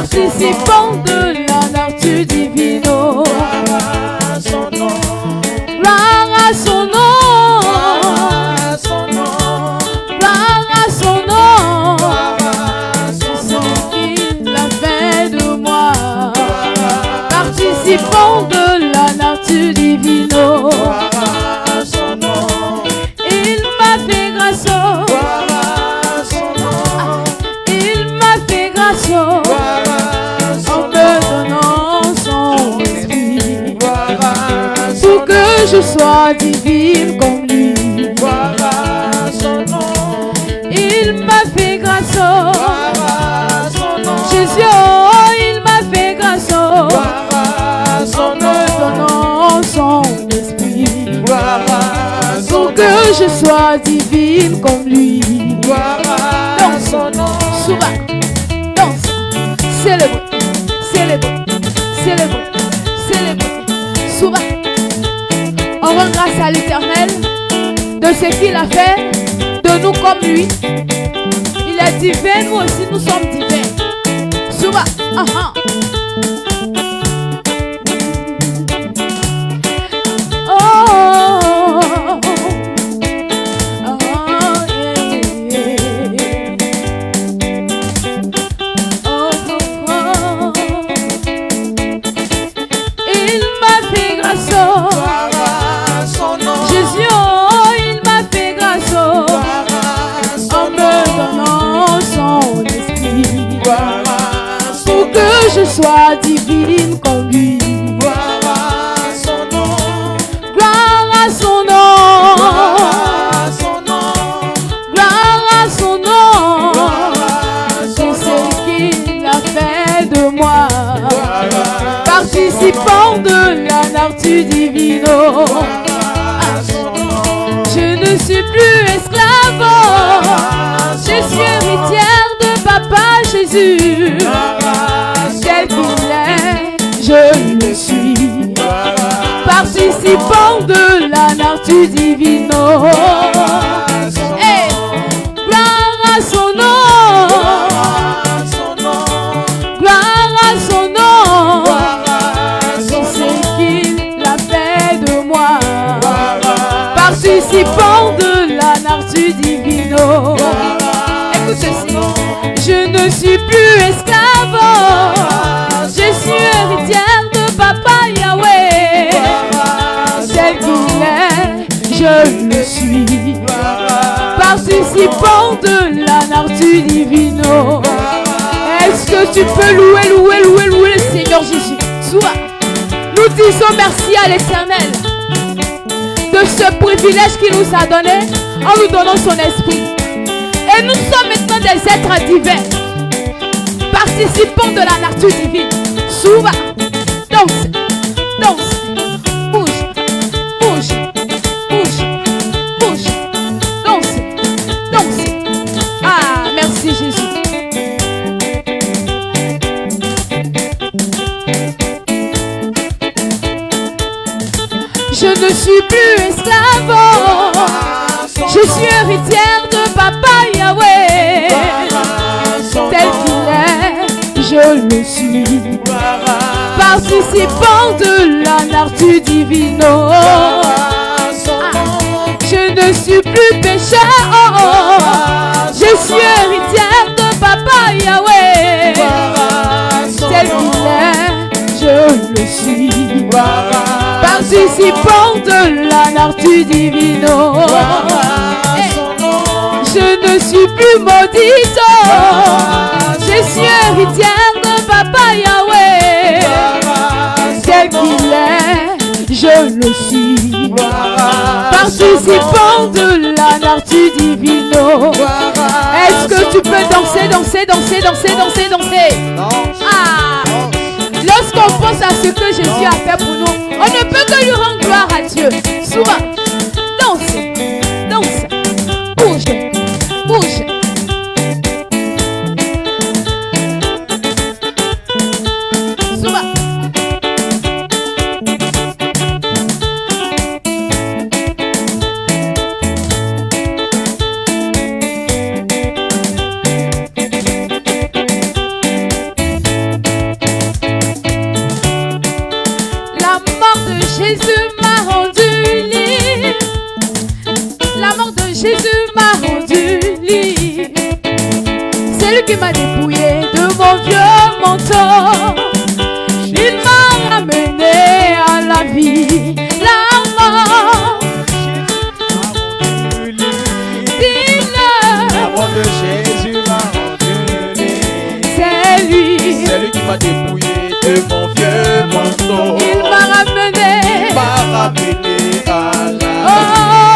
participant de la nature divine. Gloire à son nom. Gloire à son nom. Gloire à son nom. Gloire à son nom. Gloire à son nom. Il a fait de moi. Gloire à Participant de la nature divine. Gloire à son nom. Il m'a fait grâce. Gloire à son nom. Il m'a fait grâce. Gloire à En son me nom. donnant son esprit. Gloire à son Pour nom. que je sois divine comme lui. Gloire à son nom. Il m'a fait grâce. Gloire à son nom. Jésus, oh, il m'a fait grâce. Gloire à son En me nom. donnant son esprit. Gloire à son Pour que je sois divine comme lui. Gloire à son nom. Souba, danse, célèbre, célèbre, célèbre, célèbre. Souba. On rend grâce à l'Éternel de ce qu'il a fait de nous comme lui. Il est divin, nous aussi nous sommes divins. Souba, Oh, il m'a fait grâce. Gloire à son nom. Jésus, oh, il m'a fait grâce. Gloire à En son me nom. donnant son esprit. Gloire à son Pour que je sois divine comme lui. Gloire à son nom. Gloire à son nom. Gloire à son nom. Gloire à son nom. Gloire à son C'est nom. ce qu'il a fait de moi. Gloire à Participant de la nature divine. Gloire à son nom. Je ne suis plus esclave. Je suis héritière de Papa Jésus. Tel qu'il est, je le suis. Participant de la nature divine. Hey, gloire à son nom. Gloire à son nom. C'est ce qu'il a fait de moi. Participant de la nature divine. Écoute ceci. Je ne suis plus esclave. Je suis héritière de Papa Yahweh. Tel qu'il est, je le suis. Participant de la nature divine. Est-ce que tu peux louer le Seigneur Jésus? Sois. Nous disons merci à l'Éternel de ce privilège qu'il nous a donné en nous donnant son esprit. Et nous sommes maintenant des êtres divins, participants de la nature divine. Sois. Danse, danse, bouge, bouge, bouge, bouge, danse, danse. Ah, merci Jésus. Je ne suis plus esclave. Je suis héritière de Papa Yahweh. Tel qu'il est, je le suis. Participant de la nature divine. Je ne suis plus pécheur. Je suis héritière de Papa Yahweh. Tel qu'il est, je le suis. Participant de la nature divine. Je ne suis plus maudite. Je suis héritière de Papa Yahweh. Tel qu'il est, je le suis. Participant de la nature divine. Est-ce que tu peux danser? Ah! Lorsqu'on pense à ce que Jésus a fait pour nous, on ne peut que lui rendre gloire à Dieu. Souvent, danse, bouge, bouge. Souvent. C'est lui qui m'a dépouillé de mon vieux manteau. Il m'a ramené à la vie. La mort, dis-le. La mort de Jésus m'a rendu libre. C'est lui. C'est lui qui m'a dépouillé de mon vieux manteau. Il m'a ramené. Il m'a ramené à la Oh,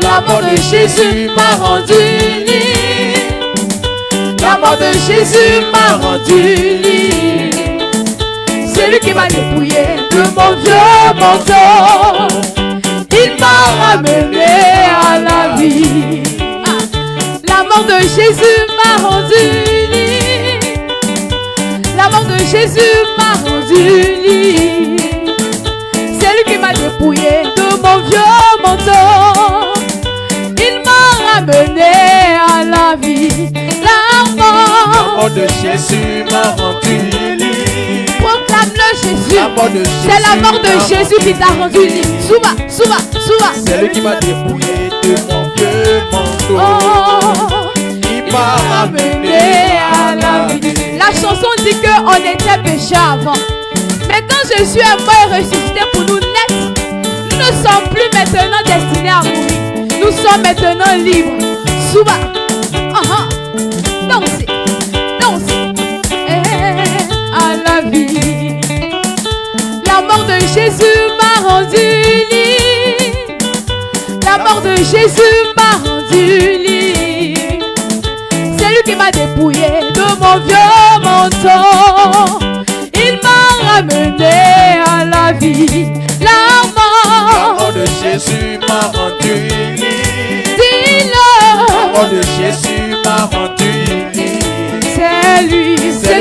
la mort de Jésus m'a rendu libre. La mort de Jésus m'a rendu libre. C'est lui qui m'a dépouillé de mon vieux manteau. Il m'a ramené à la vie. La mort de Jésus m'a rendu libre. La mort de Jésus m'a rendu libre. C'est lui qui m'a dépouillé de mon vieux manteau. Il m'a ramené à la vie. La mort de Jésus m'a rendu libre. Proclame-le Jésus. La mort de Jésus. C'est la mort de Jésus qui t'a rendu libre. Souba, souba, souba. C'est lui qui m'a dépouillé de mon vieux manteau. Oh, Il m'a ramené à la vie. La chanson dit qu'on était pécheurs avant. Maintenant Jésus est mort et ressuscité pour nous naître. Nous ne sommes plus maintenant destinés à mourir. Nous sommes maintenant libres. Souba. Dansez. Dansez. À la vie. La mort de Jésus m'a rendu libre. La mort de Jésus m'a rendu libre. C'est lui qui m'a dépouillé de mon vieux manteau. Il m'a ramené à la vie. La mort de Jésus m'a rendu libre. Dis-le. La mort de Jésus m'a rendu libre. C'est lui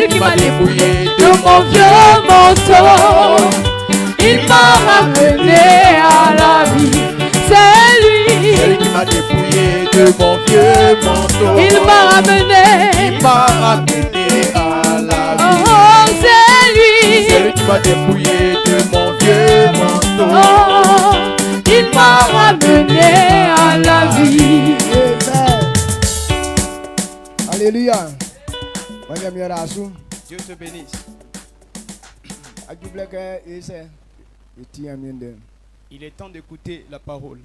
qui m'a dépouillé de mon vieux manteau. Il m'a ramené à la vie. C'est lui qui m'a dépouillé de mon vieux manteau. Il m'a ramené. Il m'a ramené à la vie. Oh, c'est lui qui m'a dépouillé de mon vieux manteau. Oh, il m'a ramené à la vie. Amen. Alléluia. Dieu te bénisse. Il est temps d'écouter la parole.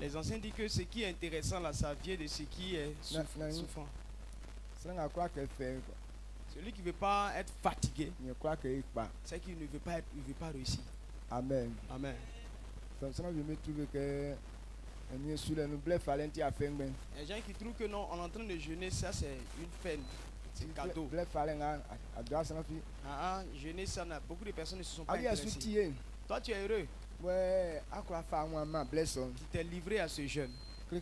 Les anciens disent que ce qui est intéressant là, ça vient de ce qui est souffrant. Celui qui ne veut pas être fatigué, c'est qu'il ne veut pas réussir. Amen. Amen. Les gens qui trouvent que non, on est en train de jeûner, ça c'est une peine. C'est un cadeau. Jeûner, ça, beaucoup de personnes ne se sont pas intéressées. Toi, tu es heureux. Tu t'es livré à ce jeûne. Et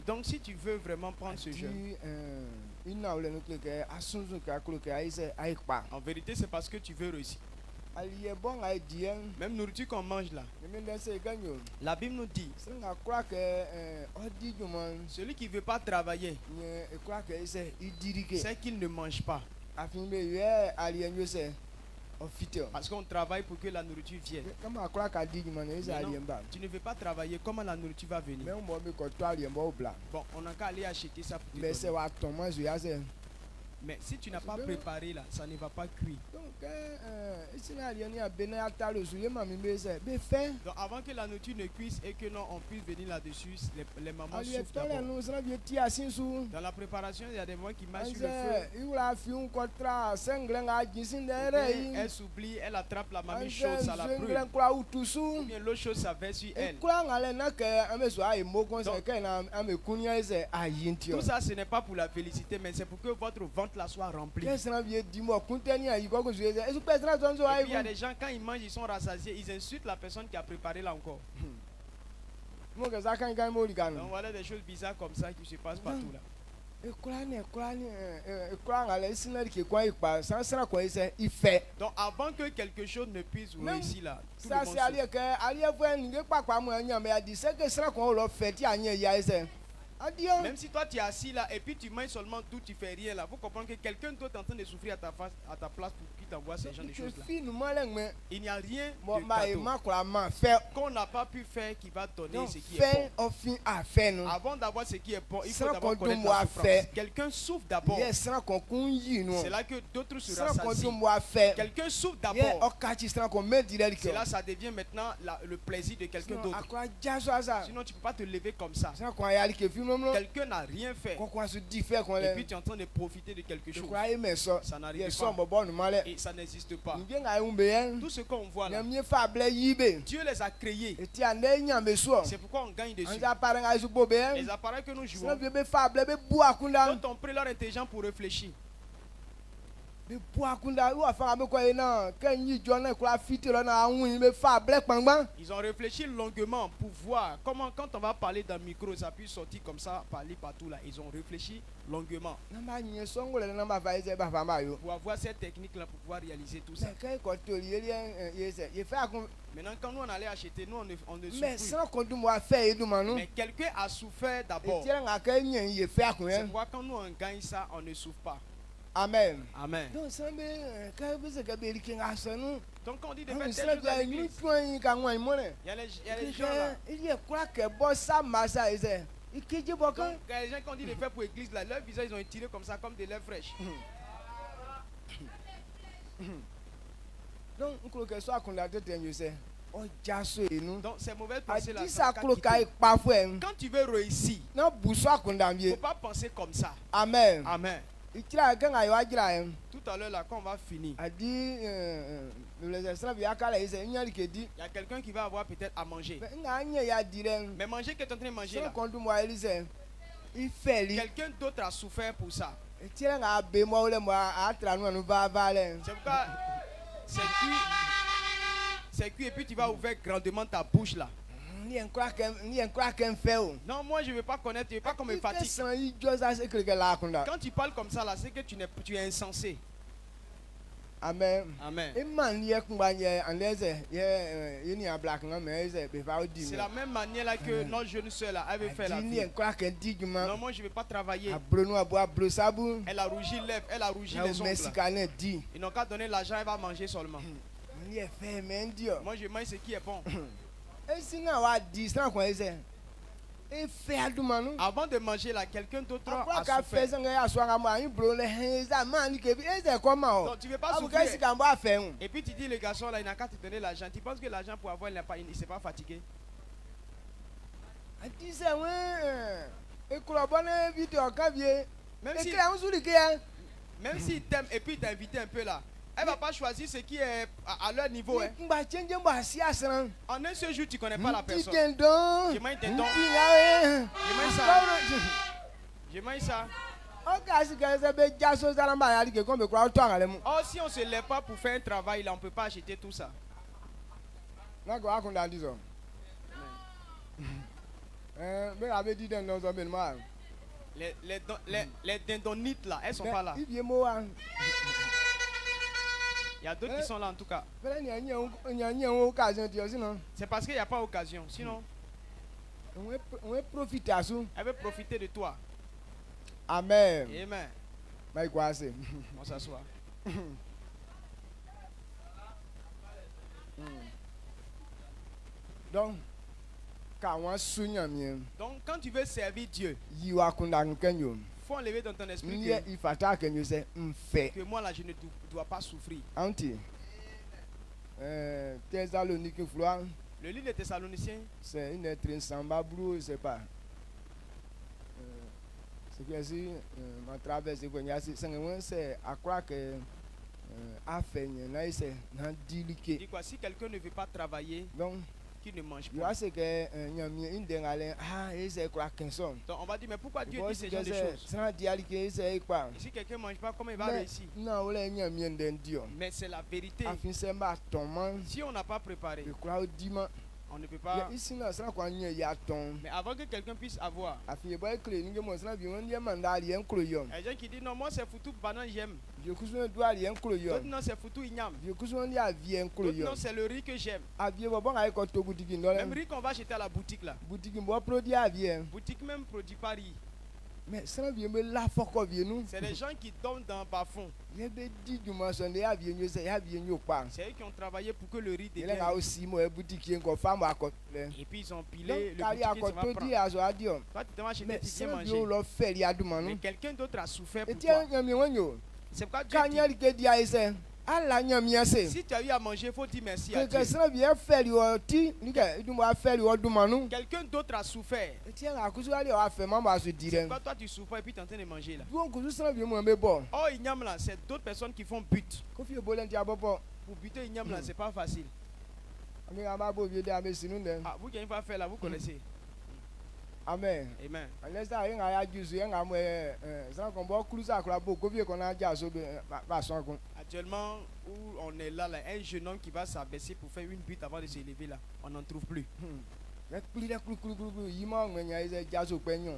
donc, si tu veux vraiment prendre ce jeûne, en vérité, c'est parce que tu veux réussir. Même nourriture qu'on mange là, la Bible nous dit, celui qui ne veut pas travailler, c'est qu'il ne mange pas. Parce qu'on travaille pour que la nourriture vienne. Tu ne veux pas travailler, comment la nourriture va venir? Bon, on n'a qu'à aller acheter ça pour te donner. Mais si tu n'as pas préparé là, ça ne va pas cuire. Donc avant que la nourriture ne cuise et que non, on puisse venir là-dessus, les mamans souffrent d'abord. Dans la préparation, il y a des moments qui marchent sur le feu. Elle s'oublie, elle attrape la mamie chaude, ça la brûle. Ou bien l'eau chaude, ça verse sur elle. Tout ça, ce n'est pas pour la féliciter, mais c'est pour que votre ventre la soit rempli. Et puis il y a des gens, quand ils mangent, ils sont rassasiés, ils insultent la personne qui a préparé là encore. Donc voilà des choses bizarres comme ça qui se passent partout là. Donc avant que quelque chose ne puisse réussir là, tout le monde Même si toi tu es assis là et puis tu manges seulement tout, tu fais rien là. Vous comprenez que quelqu'un d'autre est en train de souffrir à ta place pour qui t'envoie ces gens de choses là. Il n'y a rien de cadeau qu'on n'a pas pu faire qui va donner ce qui est bon. Avant d'avoir ce qui est bon, il faut d'abord connaître la souffrance. Quelqu'un souffre d'abord. C'est là que d'autres se rassasient. Quelqu'un souffre d'abord. C'est là ça devient maintenant le plaisir de quelqu'un d'autre. Sinon tu ne peux pas te lever comme ça. Quelqu'un n'a rien fait. Et puis tu es en train de profiter de quelque chose. Ça n'arrive pas. Et ça n'existe pas. Tout ce qu'on voit là, Dieu les a créés. C'est pourquoi on gagne dessus. Les appareils que nous jouons, quand on prend leur intelligence pour réfléchir, ils ont réfléchi longuement pour voir comment, quand on va parler d'un micro, ça puisse sortir comme ça, parler partout là. Ils ont réfléchi longuement pour avoir cette technique là, pour pouvoir réaliser tout ça. Maintenant, quand nous on allait acheter, nous on ne souffre plus. Mais quelqu'un a souffert d'abord. C'est pourquoi quand nous on gagne ça, on ne souffre pas. Amen. Amen. Donc quand on dit de faire telle chose à l'église, il y a les gens là. Donc, il y a les gens qui ont dit de faire pour l'église là, leur visage ils ont étiré comme ça, comme des lèvres fraîches. Donc c'est mauvais penser là. Quand tu veux réussir, il ne faut pas penser comme ça. Amen. Amen. Tout à l'heure là, quand on va finir, il y a quelqu'un qui va avoir peut-être à manger. Mais manger que tu es en train de manger là, quelqu'un d'autre a souffert pour ça. C'est pourquoi c'est cuit et puis tu vas ouvrir grandement ta bouche là. Non, moi je ne veux pas connaître, je ne veux pas qu'on me fatigue. Quand tu parles comme ça là, c'est que tu es insensé. Amen. Amen. C'est la même manière là que notre jeune soeur là avait fait la vie. Non, moi je ne veux pas travailler. Elle a rougi les lèvres, elle a rougi les ongles. Ils n'ont qu'à donner l'argent, elle va manger seulement. Moi je mange ce qui est bon. Avant de manger là, quelqu'un d'autre a souffert. Donc tu ne veux pas souffrir. Et puis tu dis le garçon là, il n'a qu'à te donner l'argent. Tu penses que l'argent pour avoir, il ne s'est pas fatigué. Même s'il t'aime et puis il t'a invité un peu là, elle ne va pas choisir ce qui est à leur niveau. Hein. En un seul jour, tu ne connais pas la personne. Je mange des dons. Je mange ça. Oh, si on ne se lève pas pour faire un travail, là, on ne peut pas acheter tout ça. Les dindonites là, elles ne sont pas là. Il y a d'autres qui sont là en tout cas. C'est parce qu'il n'y a pas d'occasion. Sinon, elle veut profiter de toi. Amen. Amen. On s'assoit. Donc, quand tu veux servir Dieu, il faut enlever dans ton esprit que moi là je ne dois pas souffrir. Le livre des Thessaloniciens, c'est une lettre samba bleu, c'est pas. C'est que si ma traverse c'est à croire que dit quoi, si quelqu'un ne veut pas travailler, donc qui ne mange pas. Donc on va dire mais pourquoi Dieu dit ces genre de choses? Et si quelqu'un ne mange pas, comment il va réussir? Mais c'est la vérité. Si on n'a pas préparé, On ne peut pas. Mais avant que quelqu'un puisse avoir. Il y a des gens qui disent non, moi c'est foutu banane j'aime. D'autres non, c'est foutu igname. D'autres non, c'est le riz que j'aime. Même riz qu'on va acheter à la boutique là. Boutique même produit pas riz. Mais c'est des gens qui donnent dans bas fond. C'est eux qui ont travaillé pour que le riz devienne. Et puis ils ont pilé le boutique. Toi tu t'es acheté, tu viens manger. Mais quelqu'un d'autre a souffert pour toi. C'est pourquoi Dieu dit, si tu as eu à manger, il faut dire merci à Dieu. Quelqu'un d'autre a souffert. C'est pourquoi toi tu souffres et puis tu es en train de manger là. Oh, Ignam là, c'est d'autres personnes qui font but. Pour buter Ignam là, c'est pas facile. Ah, vous qui n'avez pas fait là, vous connaissez. Amen. Amen. Actuellement, où on est là, un jeune homme qui va s'abaisser pour faire une butte avant de s'élever là, on n'en trouve plus.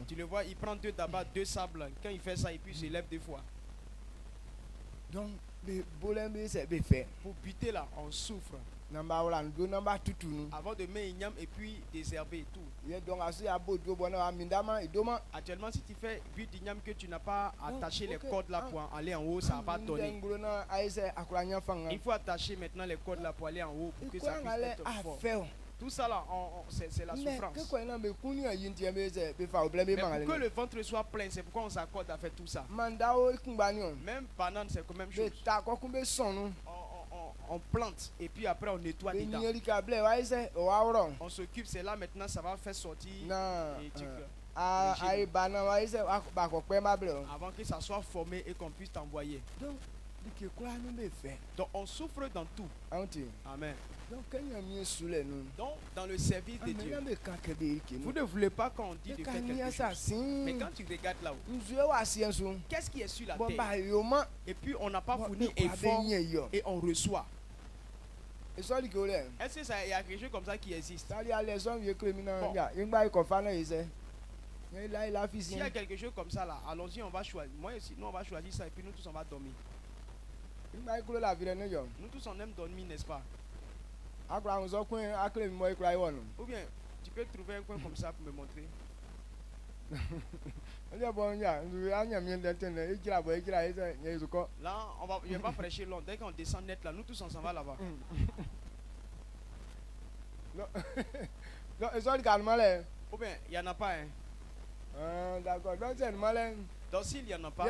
Tu le vois, il prend deux tabacs, deux sables. Quand il fait ça, et puis il s'élève deux fois. Donc, pour buter là, on souffre. Avant de mettre igname et puis désherber et tout. Actuellement, si tu fais but d'igname que tu n'as pas attaché les cordes là pour aller en haut, ça va pas donner. Il faut attacher maintenant les cordes là pour aller en haut pour que ça puisse être fort. Tout ça là, c'est la souffrance. Mais pour que le ventre soit plein, c'est pourquoi on s'accorde à faire tout ça. Même banane, c'est la même chose. On plante et puis après on nettoie dedans. On s'occupe, c'est là maintenant ça va faire sortir avant que ça soit formé et qu'on puisse t'envoyer. Donc on souffre dans tout. Amen. Donc dans le service de Dieu, vous ne voulez pas qu'on dise de faire quelque chose. Mais quand tu regardes là-haut, qu'est-ce qui est sur la terre? Et puis on n'a pas fourni effort et on reçoit. Est-ce qu'il y a quelque chose comme ça qui existe? Bon. S'il y a quelque chose comme ça là, allons-y, on va choisir. Moi aussi, nous on va choisir ça et puis nous tous on va dormir. Nous tous on aime dormir, n'est-ce pas? Ou bien tu peux trouver un coin comme ça pour me montrer. Là, je vais pas prêcher long. Dès qu'on descend net là, nous tous on s'en va là-bas. Ou bien il n'y en a pas hein. D'accord. Donc s'il n'y en a pas,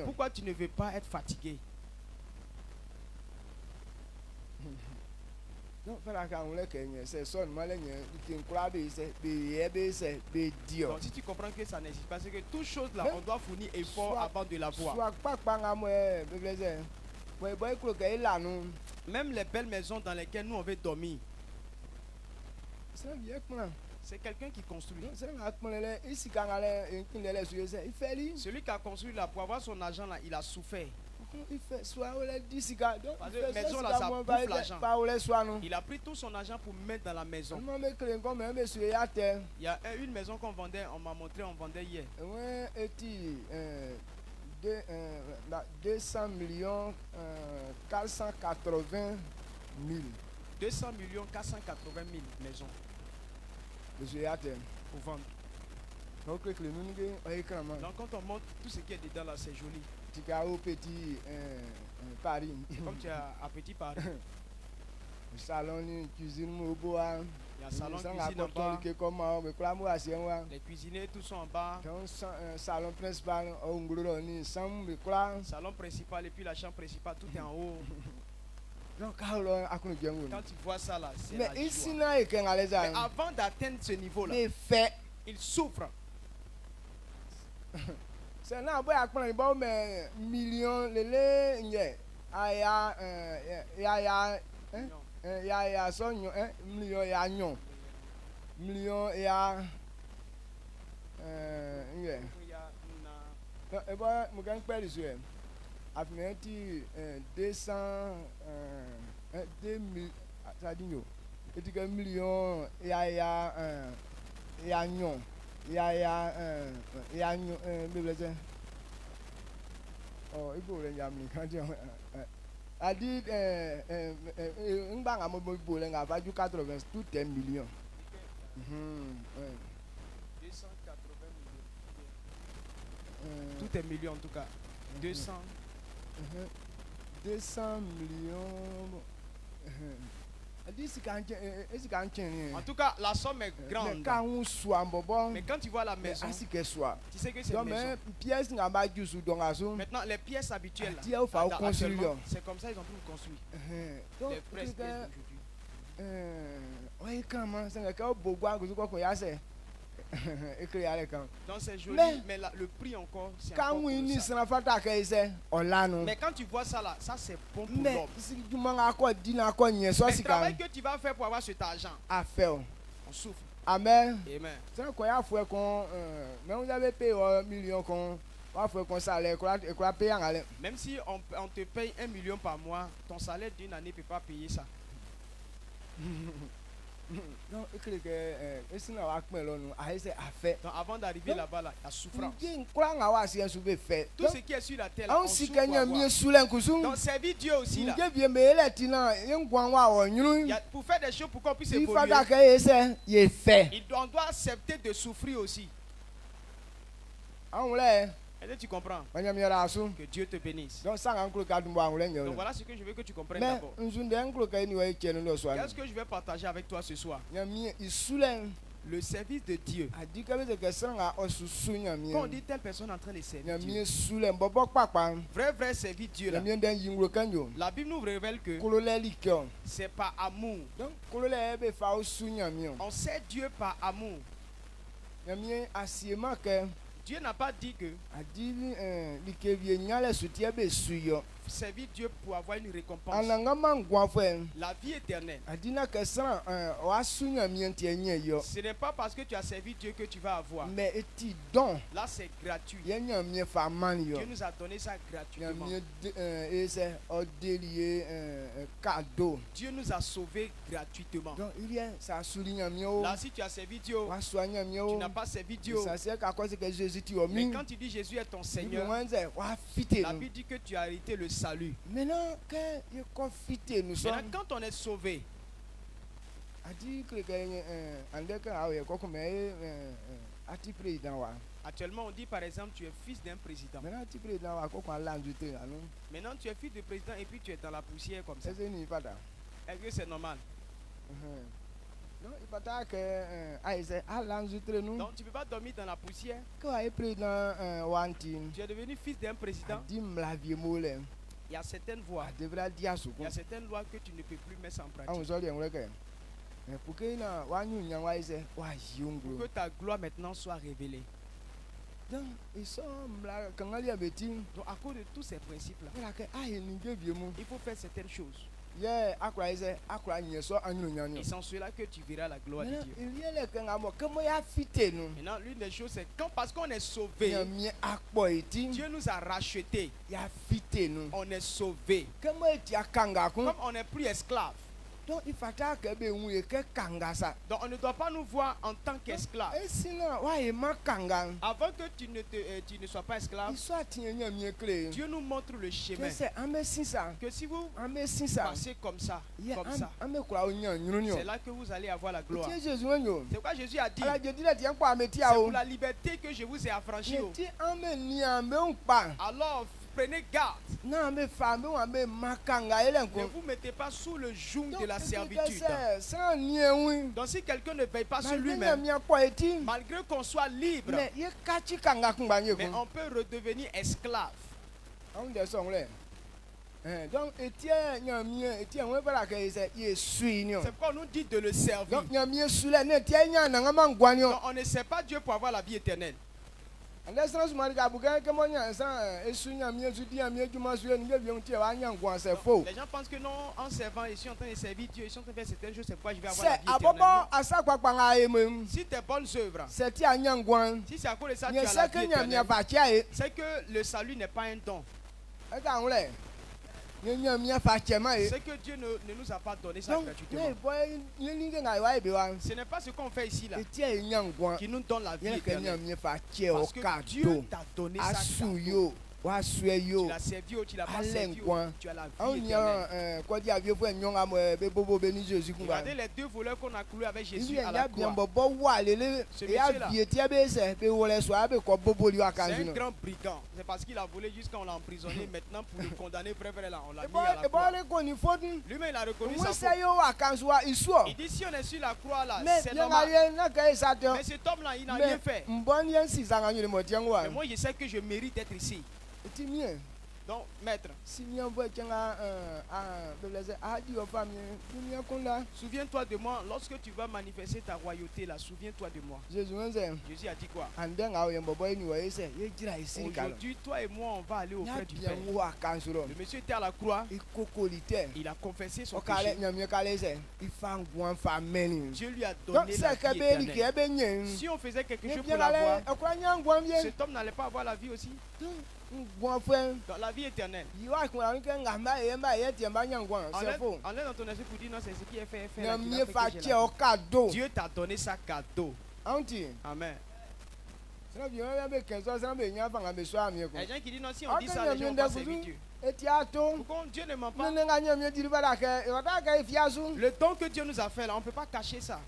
pourquoi tu ne veux pas être fatigué? Donc si tu comprends que ça n'existe pas, c'est que toute chose là, on doit fournir effort avant de la voir. Même les belles maisons dans lesquelles nous on veut dormir, c'est quelqu'un qui construit. Celui qui a construit là, pour avoir son argent là, il a souffert. Parce que maison là, ça bouffe l'argent. Il a pris tout son argent pour mettre dans la maison. Il y a une maison qu'on vendait, on m'a montré, on vendait hier. 200 millions 480 000. 200 millions 480 000 maisons. Pour vendre. Donc quand on monte, tout ce qui est dedans là, c'est joli. Tu as au petit Paris. Comme tu as à petit Paris. Le salon, cuisine, au bois. Il y a salon, cuisine en bas. Les cuisiniers tous sont en bas. Salon principal, salon principal et puis la chambre principale, tout est en haut. Quand tu vois ça là, c'est la joie. Mais avant d'atteindre ce niveau là, il souffre. C'est là où il y a millions de Et tu as million, il y a non, il y a oh, il faut les amis quand tu a dit un banc à mon boulot, on va du 80 tout 1 million. 280 millions. Tout est million en tout cas. 200 millions. En tout cas, la somme est grande. Mais quand tu vois la maison, tu sais que c'est une maison. Maintenant, les pièces habituelles, c'est comme ça ils ont pu construire. Les pièces d'aujourd'hui. Donc c'est joli, mais le prix encore, c'est encore ça. Mais quand tu vois ça là, ça c'est bon pour l'homme. Mais le travail que tu vas faire pour avoir cet argent, on souffre. Amen. Amen. Même si on te paye 1 million par mois, ton salaire d'une année ne peut pas payer ça. Donc avant d'arriver là-bas, là, la souffrance. Tout ce qui est sur la terre, là, on souffre. Donc servir Dieu aussi là. Pour faire des choses pour qu'on puisse évoluer, on doit accepter de souffrir aussi. Est-ce que tu comprends? Que Dieu te bénisse. Donc voilà ce que je veux que tu comprennes d'abord. Qu'est-ce que je vais partager avec toi ce soir? Le service de Dieu. Quand on dit telle personne en train de servir Dieu, vrai servir Dieu là, la Bible nous révèle que c'est par amour. On sert Dieu par amour. Dieu n'a pas dit que servir Dieu pour avoir une récompense. La vie éternelle. Ce n'est pas parce que tu as servi Dieu que tu vas avoir. Là c'est gratuit. Dieu nous a donné ça gratuitement. Dieu nous a sauvés gratuitement. Là si tu as servi Dieu, tu n'as pas servi Dieu. Mais quand tu dis Jésus est ton Seigneur, la Bible dit que tu as hérité le salut. Maintenant, quand on est sauvé, actuellement on dit par exemple tu es fils d'un président. Maintenant tu es fils de président et puis tu es dans la poussière comme ça. Est-ce que c'est normal? Donc tu ne peux pas dormir dans la poussière. Tu es devenu fils d'un président. Il y a certaines voies. Il y a certaines lois que tu ne peux plus mettre en pratique. Pour que ta gloire maintenant soit révélée. Donc à cause de tous ces principes-là, il faut faire certaines choses. Et c'est en cela que tu verras la gloire de Dieu. Maintenant, l'une des choses, c'est parce qu'on est sauvé, Dieu nous a rachetés. On est sauvé. Comme on n'est plus esclave. Donc on ne doit pas nous voir en tant qu'esclaves. Avant que tu ne sois pas esclave, Dieu nous montre le chemin. Que si vous passez comme ça, c'est là que vous allez avoir la gloire. C'est pourquoi Jésus a dit, c'est pour la liberté que je vous ai affranchi. Alors prenez garde. Ne vous mettez pas sous le joug de la servitude. Donc si quelqu'un ne veille pas sur lui-même, malgré qu'on soit libre, mais on peut redevenir esclave. Donc c'est pourquoi on nous dit de le servir. Donc, on ne sert pas Dieu pour avoir la vie éternelle. Les gens pensent que non, en servant, ils sont en train de servir Dieu, ils sont en train de faire certaines choses, c'est pourquoi je vais avoir la vie éternelle. Si tes bonnes œuvres, si c'est à cause de ça que tu as la vie éternelle, c'est que le salut n'est pas un don. C'est que Dieu ne nous a pas donné ça gratuitement. Ce n'est pas ce qu'on fait ici là qui nous donne la vie éternelle. Parce que Dieu t'a donné ça cadeau. Tu l'as servi ou tu l'as pas servi, tu as la vie éternelle. Regardez les deux voleurs qu'on a cloués avec Jésus à la croix. Ce monsieur-là, c'est un grand brigand. C'est parce qu'il a volé jusqu'à on l'a emprisonné. Maintenant, pour le condamner, on l'a mis à la croix. Lui-même, il a reconnu sa faute. Il dit, si on est sur la croix là, c'est normal. Mais cet homme-là, il n'a rien fait. Mais moi, je sais que je mérite d'être ici. Donc, maître, souviens-toi de moi lorsque tu vas manifester ta royauté là. Souviens-toi de moi. Jésus a dit quoi? Aujourd'hui, toi et moi, on va aller auprès du Père. Le monsieur était à la croix. Il a confessé son péché. Dieu lui a donné la vie éternelle. Si on faisait quelque chose pour l'avoir, cet homme n'allait pas avoir la vie aussi. Dans la vie éternelle. Enlève dans ton esprit pour dire non, c'est ce qui est fait. Dieu t'a donné ça cadeau. Amen. Il y a des gens qui disent non, si on dit ça, les gens vont servir Dieu. Pourquoi Dieu ne ment pas? Le don que Dieu nous a fait là, on ne peut pas cacher ça.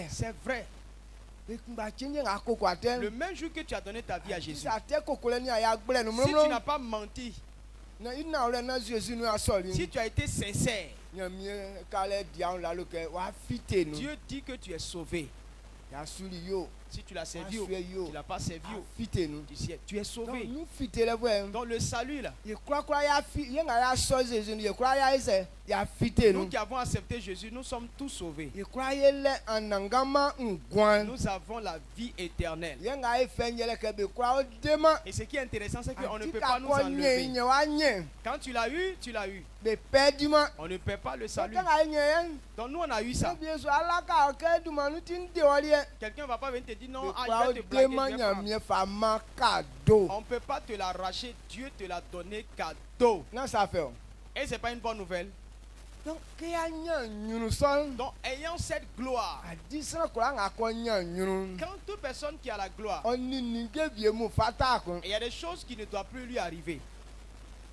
C'est vrai. Le même jour que tu as donné ta vie à Jésus, si tu n'as pas menti, si tu as été sincère, Dieu dit que tu es sauvé. Si tu l'as servi ou tu ne l'as pas servi, tu es sauvé. Dans le salut là, nous qui avons accepté Jésus, nous sommes tous sauvés. Nous avons la vie éternelle. Et ce qui est intéressant, c'est qu'on ne peut pas nous enlever. Quand tu l'as eu, tu l'as eu. On ne perd pas le salut. Donc nous on a eu ça. Quelqu'un ne va pas venir te dire non, je vais te blaguer. On ne peut pas te l'arracher. Dieu te l'a donné cadeau. Et ce n'est pas une bonne nouvelle. Donc ayant cette gloire, quand toute personne qui a la gloire, il y a des choses qui ne doivent plus lui arriver.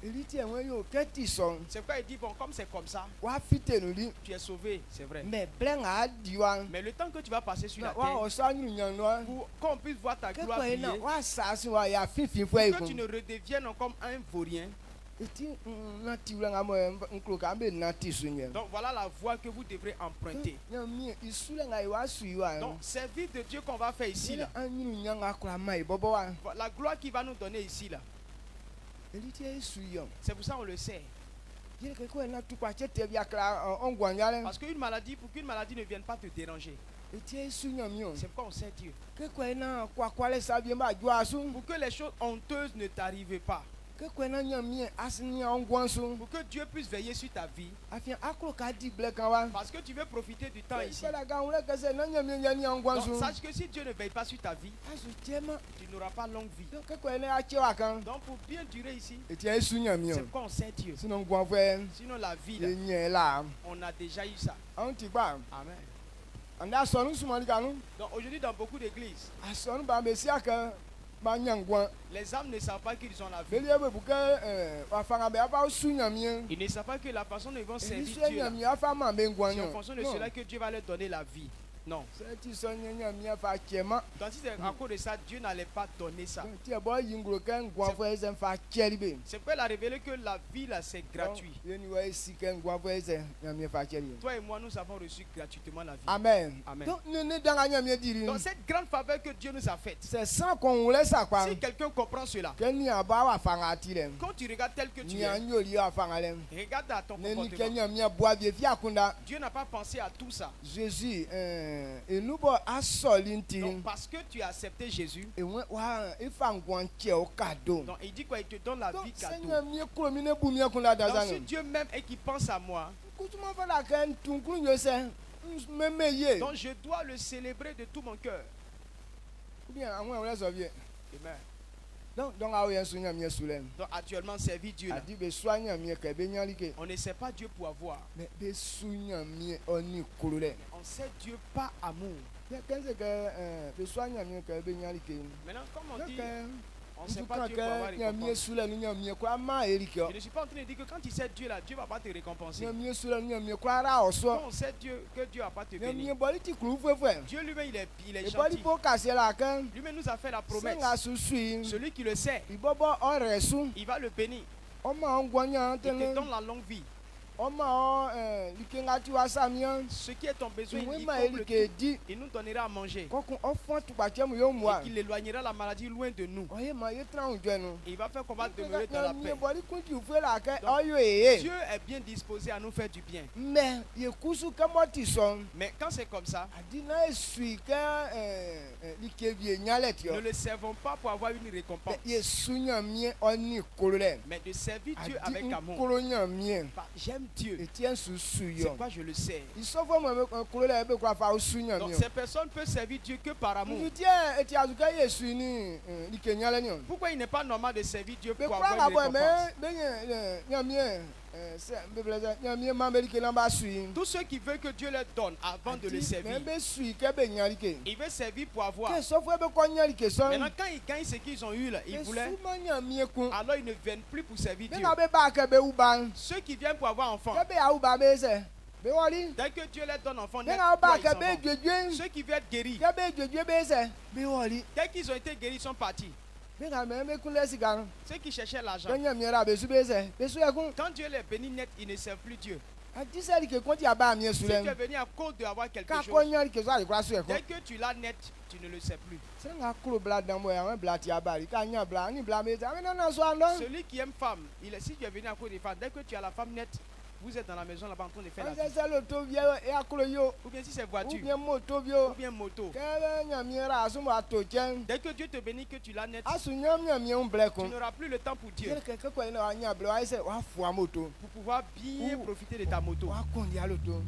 C'est pourquoi il dit, bon, comme c'est comme ça, tu es sauvé, c'est vrai. Mais le temps que tu vas passer sur la terre, pour qu'on puisse voir ta gloire briller, pour que tu ne redeviennes comme un vaurien. Donc voilà la voie que vous devrez emprunter. Donc servir de Dieu qu'on va faire ici là. La gloire qu'il va nous donner ici là. C'est pour ça qu'on le sait. Parce qu'une maladie, pour qu'une maladie ne vienne pas te déranger, c'est pourquoi on sait Dieu. Pour que les choses honteuses ne t'arrivent pas. Pour que Dieu puisse veiller sur ta vie. Parce que tu veux profiter du temps ici. Donc sache que si Dieu ne veille pas sur ta vie, tu n'auras pas longue vie. Donc pour bien durer ici, c'est pourquoi on sait Dieu. Sinon la vie là, on a déjà eu ça. Amen. Donc aujourd'hui dans beaucoup d'églises, les âmes ne savent pas qu'ils ont la vie. Ils ne savent pas que la façon dont ils vont servir Dieu, c'est en fonction de cela que Dieu va leur donner la vie. Non. Tandis c'est à cause de ça, Dieu n'allait pas donner ça. C'est pourquoi il a révélé que la vie là c'est gratuit. Toi et moi nous avons reçu gratuitement la vie. Amen. Amen. Donc cette grande faveur que Dieu nous a faite, si quelqu'un comprend cela, quand tu regardes tel que tu es, regarde à ton comportement. Dieu n'a pas pensé à tout ça. Jésus donc, parce que tu as accepté Jésus, donc il dit quoi? Il te donne la vie cadeau. Donc si Dieu m'aime et qu'il pense à moi, donc je dois le célébrer de tout mon cœur. Amen. Donc actuellement, servir Dieu. Là. On ne sait pas Dieu pour avoir. On sait Dieu par amour. Maintenant, comme on dit, on ne sait pas Dieu pour avoir récompense. Je ne suis pas en train de dire que quand tu sais Dieu là, Dieu ne va pas te récompenser. Quand on sait Dieu, que Dieu ne va pas te bénir. Dieu lui-même, il est gentil. Lui-même nous a fait la promesse. Celui qui le sait, il va le bénir. Il te donne la longue vie. Ce qui est ton besoin, il nous donnera à manger. Et qu'il éloignera la maladie loin de nous. Il va faire qu'on va demeurer dans la paix. Donc, Dieu est bien disposé à nous faire du bien. Mais quand c'est comme ça, ne le servons pas pour avoir une récompense. Mais de servir Dieu avec amour. J'aime Dieu. C'est quoi je le sais. Donc ces personnes peuvent servir Dieu que par amour. Pourquoi il n'est pas normal de servir Dieu pour avoir une récompense? Tous ceux qui veulent que Dieu leur donne avant de le servir, ils veulent servir pour avoir. Maintenant quand ils gagnent ce qu'ils ont eu là, ils voulaient, alors ils ne viennent plus pour servir Dieu. Ceux qui viennent pour avoir enfant, dès que Dieu leur donne enfant, ceux qui veulent être guéris, dès qu'ils ont été guéris, ils sont partis. Ceux qui cherchaient l'argent, quand Dieu les bénit net, ils ne servent plus Dieu. Si tu es venu à cause d'avoir quelque chose, dès que tu l'as net, tu ne le sais plus. Celui qui aime femme, si tu es venu à cause des femmes, dès que tu as la femme nette, vous êtes dans la maison là-bas en train de faire la vie. Ou bien si c'est voiture, ou bien moto. Dès que Dieu te bénit, que tu l'as net, tu n'auras plus le temps pour Dieu. Pour pouvoir bien profiter de ta moto. Ou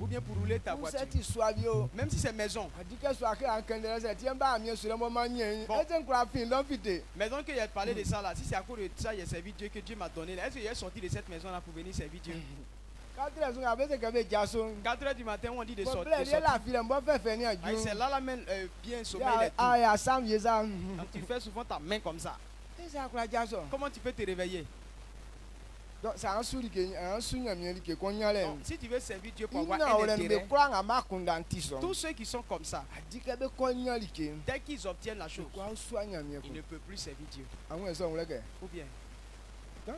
bien pour rouler ta voiture. Même si c'est maison. Maison que j'ai parlé de ça là, si c'est à cause de ça, j'ai servi Dieu que Dieu m'a donné. Est-ce que j'ai sorti de cette maison là pour venir servir Dieu? 4h du matin, on dit de sortir. C'est là la main bien sommeil. Donc tu fais souvent ta main comme ça. Comment tu peux te réveiller? Donc, si tu veux servir Dieu pour avoir un intérêt, tous ceux qui sont comme ça, dès qu'ils obtiennent la chose, ils ne peuvent plus servir Dieu. Ou bien? Donc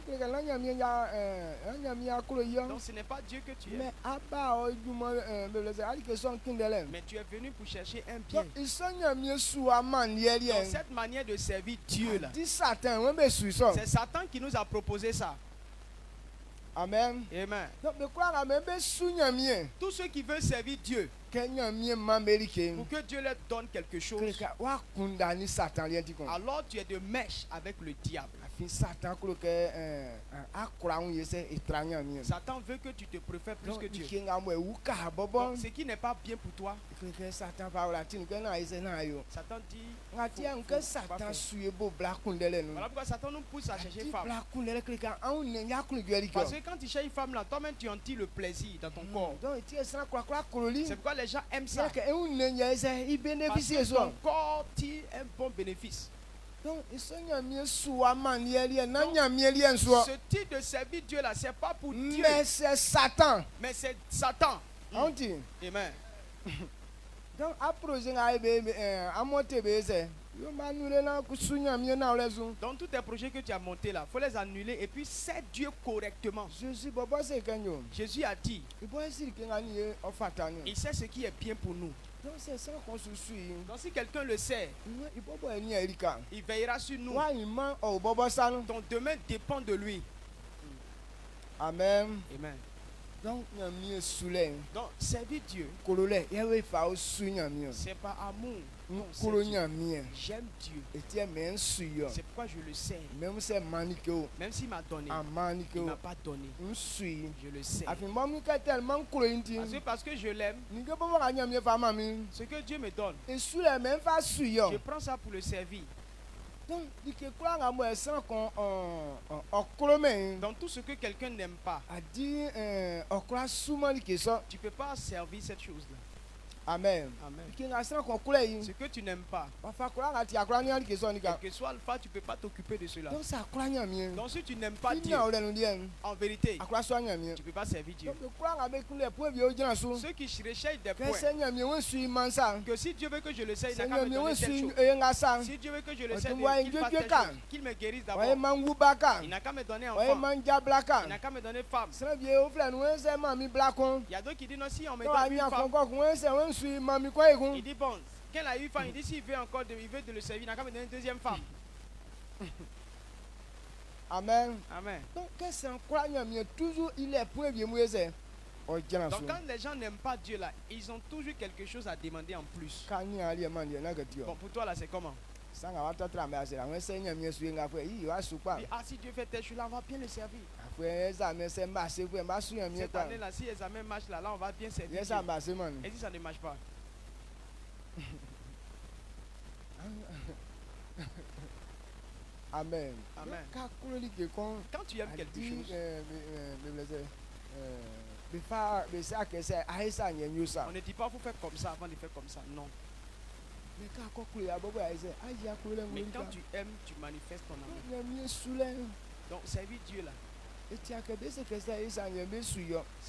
ce n'est pas Dieu que tu aimes. Mais tu es venu pour chercher un bien. Donc cette manière de servir Dieu là, c'est Satan qui nous a proposé ça. Amen. Amen. Tous ceux qui veulent servir Dieu, pour que Dieu leur donne quelque chose, alors tu es de mèche avec le diable. Satan veut que tu te préfères plus que Dieu. Donc, ce qui n'est pas bien pour toi, Satan dit voilà pourquoi Satan nous pousse à chercher femme. Parce que quand tu cherches une femme là, toi-même tu en tires le plaisir dans ton corps. C'est pourquoi les gens aiment ça. Parce que ton corps tire un bon bénéfice. Donc, ce type de servir Dieu là, c'est pas pour Dieu. Mais c'est Satan. Amen. Donc, dans tous tes projets que tu as montés là, il faut les annuler et puis sers Dieu correctement. Jésus a dit, il sait ce qui est bien pour nous. Donc c'est ça qu'on se suit. Donc si quelqu'un le sait, il veillera sur nous. Ton demain dépend de lui. Amen. Amen. Donc servir Dieu, c'est par amour. J'aime Dieu. C'est pourquoi je le sais. Même s'il m'a donné, il ne m'a pas donné. Je le sais. Parce que je l'aime, ce que Dieu me donne, je prends ça pour le servir. Dans tout ce que quelqu'un n'aime pas, tu ne peux pas servir cette chose-là. Amen. Amen. Ce que tu n'aimes pas, quel que soit le fait, tu ne peux pas t'occuper de cela. Donc si tu n'aimes pas Dieu, en vérité, tu ne peux pas servir Dieu. Ceux qui recherchent des points, que si Dieu veut que je le sais, il n'a qu'à me donner telle chose. Si Dieu veut que je le sais, qu'il me guérisse d'abord. Il n'a qu'à me donner enfant. Il n'a qu'à me donner femme. Il y a d'autres qui disent non, si on me donne une femme. Il dit bon, quand il a eu femme, il dit s'il veut encore il veut de le servir, il n'a qu'à me donner une deuxième femme. Amen. Amen. Donc toujours il est point bien. Donc quand les gens n'aiment pas Dieu là, ils ont toujours quelque chose à demander en plus. Bon, pour toi là c'est comment? Si Dieu fait telle chose là, on va bien le servir. Cette année là, si les examens marchent là, on va bien servir Dieu. Et si ça ne marche pas? Amen. Amen. Quand tu aimes quelque chose, on ne dit pas faut faire comme ça avant de faire comme ça. Non. Mais quand tu aimes, tu manifestes ton amour. Donc servir Dieu là. Ce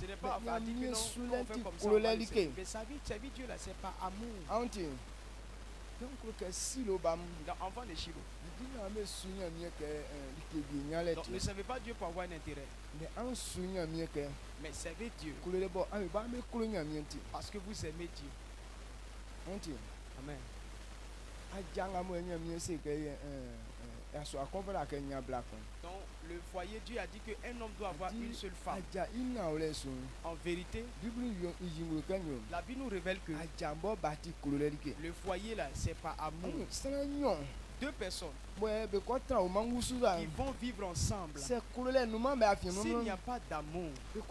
n'est pas à dire que non, on fait comme ça. Mais servir Dieu là, c'est pas amour. Donc enfant de Shilo. Donc ne servez pas Dieu pour avoir un intérêt. Mais servez Dieu. Parce que vous aimez Dieu. Amen. Donc le foyer, Dieu a dit qu'un homme doit avoir une seule femme. En vérité, la Bible nous révèle que le foyer là, c'est pas amour. Deux personnes qui vont vivre ensemble. S'il n'y a pas d'amour, vous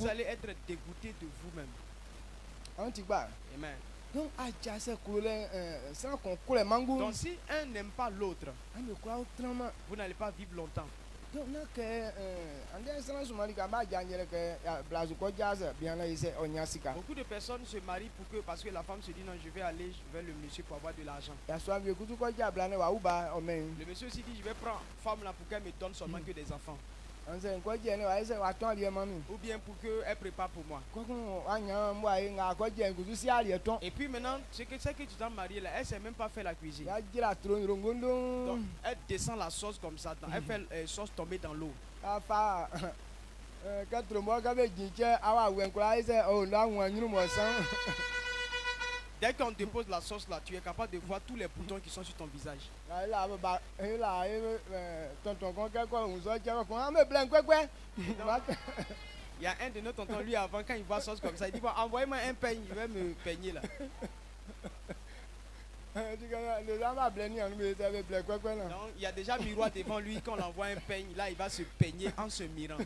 allez être dégoûté de vous-même. Amen. Donc si un n'aime pas l'autre, vous n'allez pas vivre longtemps. Beaucoup de personnes se marient parce que la femme se dit non, je vais aller vers le monsieur pour avoir de l'argent. Le monsieur aussi dit je vais prendre femme là pour qu'elle me donne seulement que des enfants. Ou bien pour qu'elle prépare pour moi. Et puis maintenant, ce que tu t'as marié là, elle ne sait même pas faire la cuisine. Donc elle descend la sauce comme ça, elle fait la sauce tomber dans l'eau. Dès qu'on dépose la sauce là, tu es capable de voir tous les boutons qui sont sur ton visage. Il y a un de nos tontons, lui avant, quand il voit la sauce comme ça, il dit bon, envoyez-moi un peigne, je vais me peigner là. Donc il y a déjà un miroir devant lui, quand on envoie un peigne, là il va se peigner en se mirant.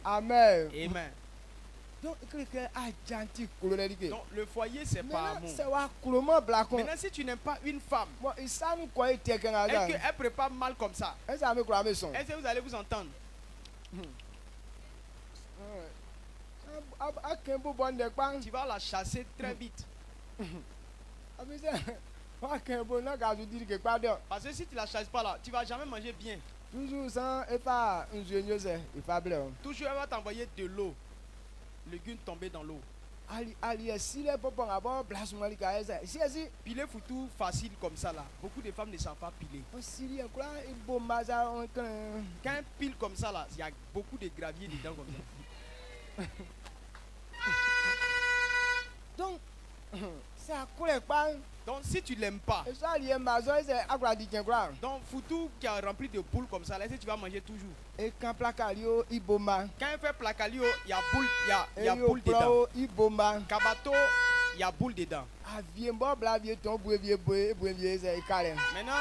Amen. Amen. Donc le foyer c'est pas amour. Maintenant si tu n'aimes pas une femme et qu'elle prépare mal comme ça, est-ce que vous allez vous entendre? Tu vas la chasser très vite. Parce que si tu la chasses pas là, tu vas jamais manger bien. Toujours elle va t'envoyer de l'eau. Légumes tombés dans l'eau. Piler foutu facile comme ça là. Beaucoup de femmes ne savent pas piler. Quand elle pile comme ça là, il y a beaucoup de gravier dedans comme ça. Donc, donc si tu l'aimes pas, donc foutu qui a rempli de boules comme ça, là, tu vas manger toujours. Quand elle fait placalio, il y a boule, il y a boule dedans. Kabato, il y a boule dedans. Maintenant,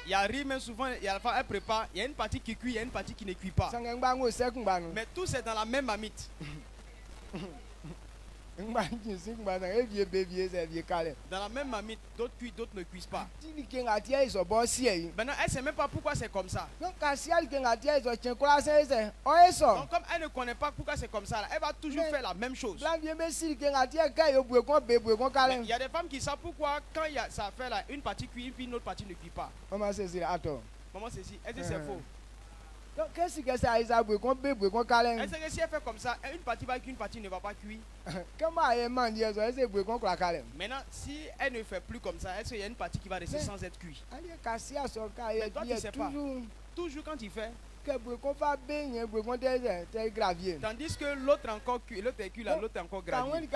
il y a riz, mais souvent, elle prépare, il y a une partie qui cuit, il y a une partie qui ne cuit pas. Mais tout c'est dans la même marmite. Dans la même marmite, d'autres cuisent, d'autres ne cuisent pas. Maintenant, elle ne sait même pas pourquoi c'est comme ça. Donc, comme elle ne connaît pas pourquoi c'est comme ça, elle va toujours faire la même chose. Il y a des femmes qui savent pourquoi, quand il y a ça fait là, une partie cuit, puis une autre partie ne cuit pas. Comment c'est si? Est-ce que c'est faux? Donc, qu'est-ce que ça est? Est-ce que si elle fait comme ça, une partie va cuire, une partie ne va pas cuire? Maintenant, si elle ne fait plus comme ça, est-ce qu'il y a une partie qui va rester sans être cuite? Mais toi, tu ne sais pas. Toujours quand tu fais. Tandis que l'autre encore cuit, l'autre est cuit là, l'autre est encore gravier.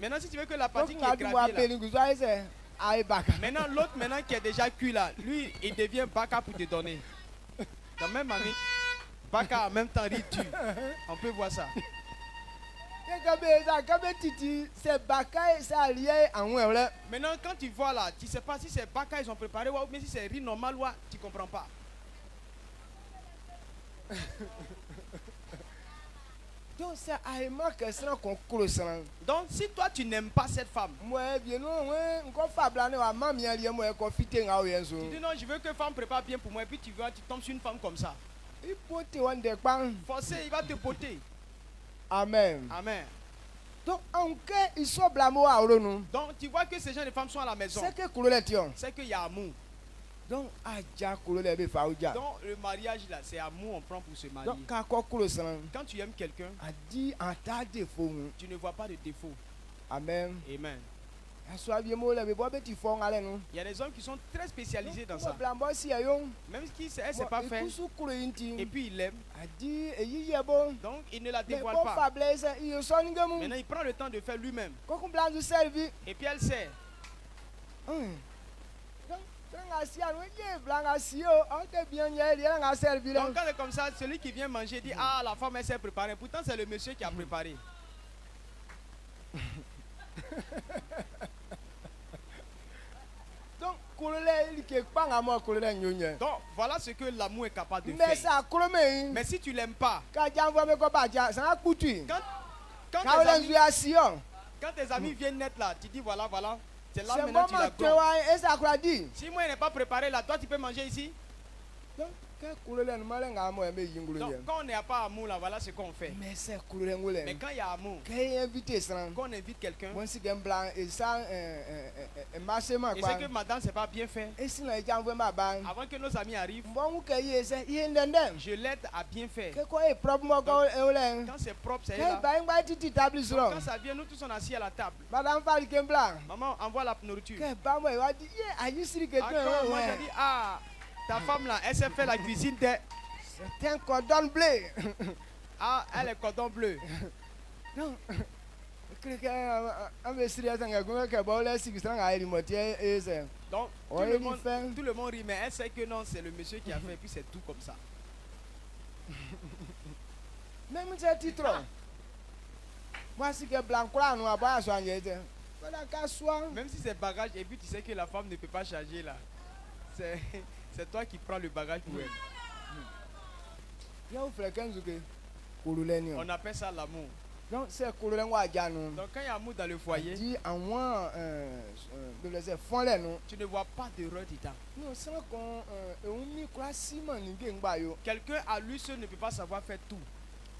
Maintenant, si tu veux que la partie qui est gravier là, maintenant l'autre qui est déjà cuit là, lui, il devient baka pour te donner. Dans même mamie, baka en même temps ritu. On peut voir ça. Maintenant, quand tu vois là, tu ne sais pas si c'est baka ils ont préparé ou mais si c'est riz normal ou tu ne comprends pas. Donc si toi tu n'aimes pas cette femme, tu dis non, je veux que femme prépare bien pour moi et puis tu tombes sur une femme comme ça. Forcé, il va te poter. Amen. Amen. Donc tu vois que ces gens de femmes sont à la maison. C'est qu'il y a amour. Donc le mariage là, c'est amour, on prend pour se marier. Quand tu aimes quelqu'un, tu ne vois pas de défaut. Amen. Amen. Il y a des hommes qui sont très spécialisés dans ça. Même si elle ne sait pas faire, et puis il l'aime, donc il ne la dévoile pas. Maintenant il prend le temps de faire lui-même. Et puis elle sait. Donc quand c'est comme ça, celui qui vient manger dit ah la femme elle s'est préparée. Pourtant c'est le monsieur qui a préparé. Donc voilà ce que l'amour est capable de faire. Mais si tu l'aimes pas, quand tes amis viennent naître là, tu dis voilà. C'est là maintenant tu la gommes. Si moi il n'est pas préparé là, toi tu peux manger ici. Donc quand on n'a pas amour là, voilà ce qu'on fait. Mais quand il y a amour, quand on invite quelqu'un, et c'est que madame c'est pas bien fait, avant que nos amis arrivent, je l'aide à bien faire. Donc, quand c'est propre, c'est là. Donc, quand ça vient, nous tous on assis à la table. Maman envoie la nourriture. Moi j'ai dit ah, ta femme là, elle s'est fait la cuisine de... C'est un cordon bleu. Ah, elle est cordon bleu. Non. Donc, tout le monde rit, mais elle sait que non, c'est le monsieur qui a fait, et puis c'est tout comme ça. Même si c'est titre. Moi, si c'est blanc, même si c'est bagage, et puis tu sais que la femme ne peut pas charger là. C'est toi qui prends le bagage pour elle. On appelle ça l'amour. Donc quand il y a amour dans le foyer, tu ne vois pas d'erreur dedans. Quelqu'un à lui seul ne peut pas savoir faire tout.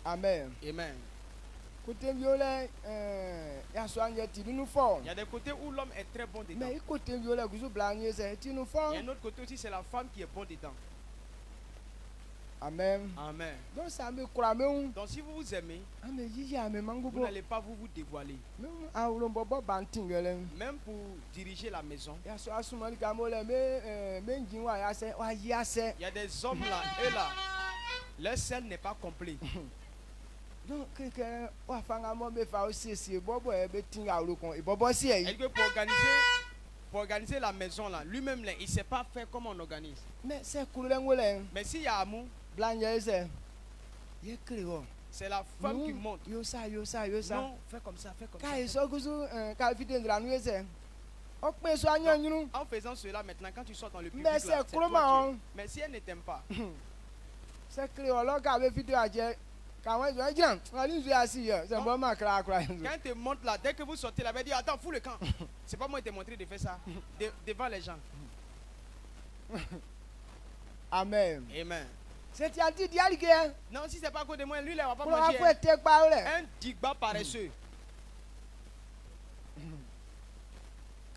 Amen. Amen. Il y a des côtés où l'homme est très bon dedans. Il y a un autre côté aussi, c'est la femme qui est bon dedans. Amen. Amen. Donc si vous vous aimez, vous n'allez pas vous dévoiler. Même pour diriger la maison. Il y a des hommes là, eux là, leur sel n'est pas complet. Donc, pour organiser la maison là, lui-même là, il ne sait pas faire comme on organise. Mais s'il y a amour, c'est la femme qui monte. Non, fais comme ça, fais comme ça. En faisant cela maintenant, quand tu sors dans le public là, c'est toi. Mais si elle ne t'aime pas, Quand te montre là, dès que vous sortez là, dit attends, fous le camp. C'est pas moi qui t'ai montré de faire ça devant les gens. Amen. Amen. C'est dit non, si c'est pas à cause de moi, lui, il va pas manger. Un digba paresseux.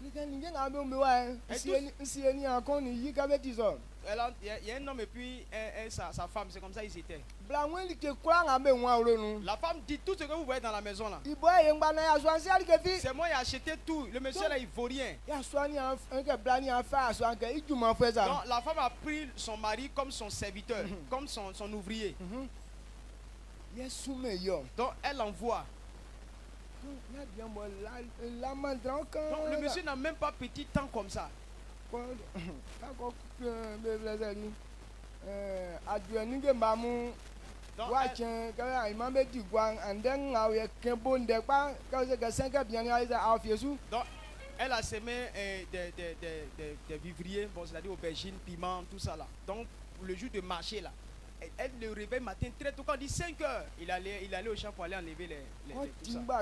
Il y a un homme et puis sa femme, c'est comme ça ils étaient. La femme dit tout ce que vous voyez dans la maison là. C'est moi qui ai acheté tout. Le monsieur là il vaut rien. Donc la femme a pris son mari comme son serviteur, comme son ouvrier. Donc elle l'envoie. Donc le monsieur n'a même pas petit temps comme ça. Donc elle a semé des vivriers, bon, c'est-à-dire aubergines, piments, tout ça là. Donc le jour de marché là, elle le réveille matin très tôt, quand on dit 5 heures, il allait au champ pour aller enlever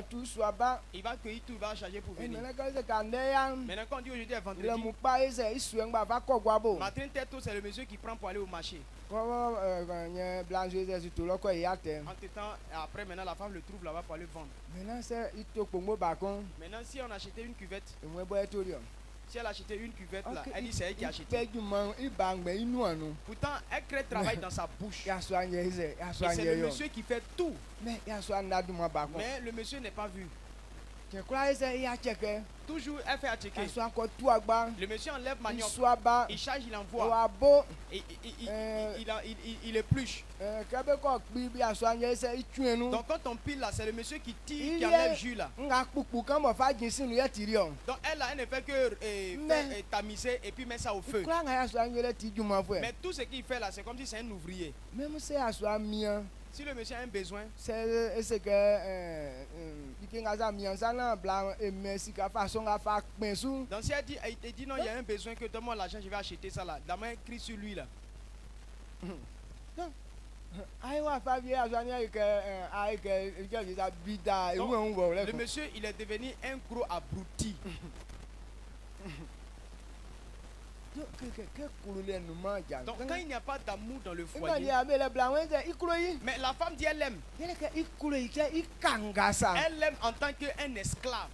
tout ça. Il va cueillir tout, il va charger pour venir. Maintenant quand on dit aujourd'hui est vendredi, matin très tôt, c'est le monsieur qui prend pour aller au marché. Entre temps, après maintenant la femme le trouve là-bas pour aller vendre. Maintenant si on achetait une cuvette, si elle achetait une cuvette là, elle dit c'est elle qui a acheté. Pourtant, elle crée travail dans sa bouche. Et c'est le monsieur qui fait tout. Mais le monsieur n'est pas vu. Toujours, elle fait à checker. Le monsieur enlève manioc. Il charge, il envoie. Il épluche. Donc quand on pile là, c'est le monsieur qui tire, qui enlève le jus là. Donc elle là, elle ne fait que tamiser et puis mettre ça au feu. Mais tout ce qu'il fait là, c'est comme si c'est un ouvrier. Si le monsieur a un besoin, donc si elle dit non, il y a un besoin que donne-moi l'argent, je vais acheter ça là. La main écrit sur lui là. Donc, le monsieur, il est devenu un gros abruti. Donc quand il n'y a pas d'amour dans le foyer, mais la femme dit elle aime. Elle aime en tant qu'un esclave.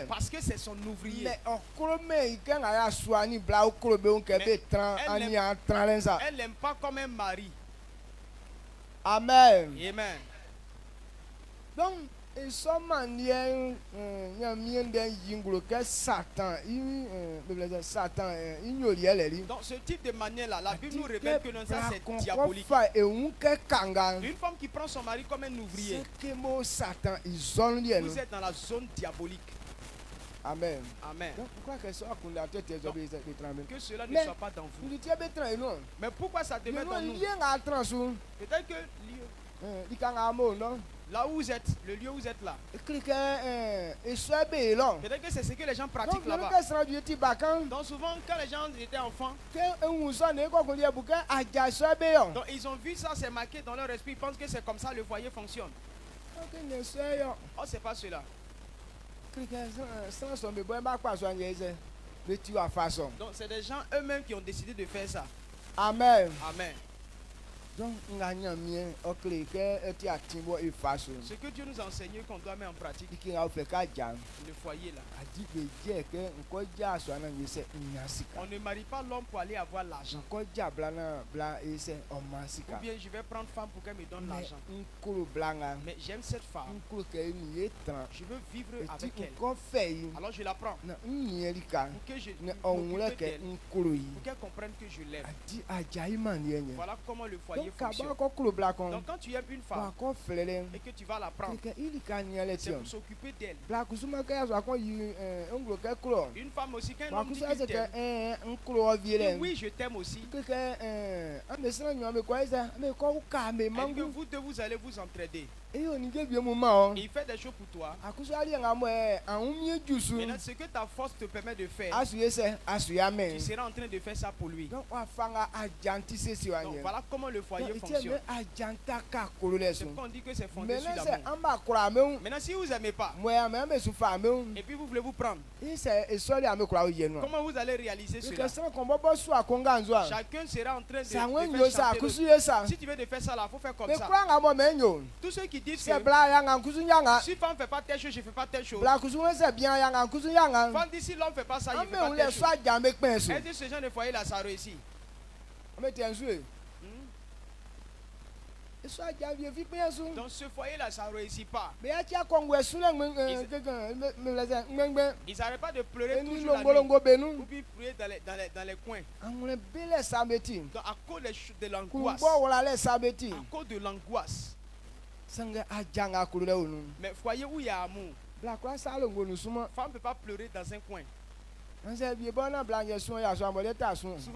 Parce que c'est son ouvrier. Elle n'aime pas comme un mari. Amen. Amen. Donc, Satan, donc ce type de manière là, la Bible nous révèle que non, ça c'est diabolique. Une femme qui prend son mari comme un ouvrier, vous êtes dans la zone diabolique. Amen. Amen. Donc, que cela ne soit pas dans vous. Mais pourquoi ça te met dans nous? Peut-être que là où vous êtes, le lieu où vous êtes là, peut-être que c'est ce que les gens pratiquent là-bas. Donc souvent quand les gens étaient enfants, donc ils ont vu ça, c'est marqué dans leur esprit, ils pensent que c'est comme ça le foyer fonctionne. Oh, c'est pas cela. Donc c'est des gens eux-mêmes qui ont décidé de faire ça. Amen. Amen. Donc, ce que Dieu nous a enseigné qu'on doit mettre en pratique, le foyer là. On ne marie pas l'homme pour aller avoir l'argent. Ou bien je vais prendre femme pour qu'elle me donne l'argent. Mais j'aime cette femme. Je veux vivre avec elle. Alors je la prends. Pour que je m'occupe d'elle. Pour qu'elle comprenne que je l'aime. Voilà comment le foyer fonctionne. Donc quand tu aimes une femme et que tu vas la prendre, c'est pour s'occuper d'elle. Une femme aussi, quand un homme dit qu'il t'aime, oui, je t'aime aussi. Et que vous deux, vous allez vous entraider. Il fait des choses pour toi. Maintenant, ce que ta force te permet de faire, tu seras en train de faire ça pour lui. Donc, voilà comment le foyer fonctionne. C'est pourquoi on dit que c'est fondé sur l'amour. Maintenant, si vous n'aimez pas, et puis vous voulez vous prendre, comment vous allez réaliser cela? Chacun sera en train de faire chanter l'autre. Si tu veux de faire ça là, il faut faire comme ça. Tous ceux qui disent que si femme ne fait pas telle chose, je ne fais pas telle chose. Femme dit si l'homme ne fait pas ça, il ne fait pas telle chose. Est-ce que ce genre de foyer là, ça réussit? Dans ce foyer là, ça ne réussit pas. Ils n'arrêtent pas de pleurer toujours la nuit. Ou puis pleurer dans les coins. Donc, à cause de l'angoisse. À cause de l'angoisse. Mais foyer où il y a amour, femme ne peut pas pleurer dans un coin. Souvent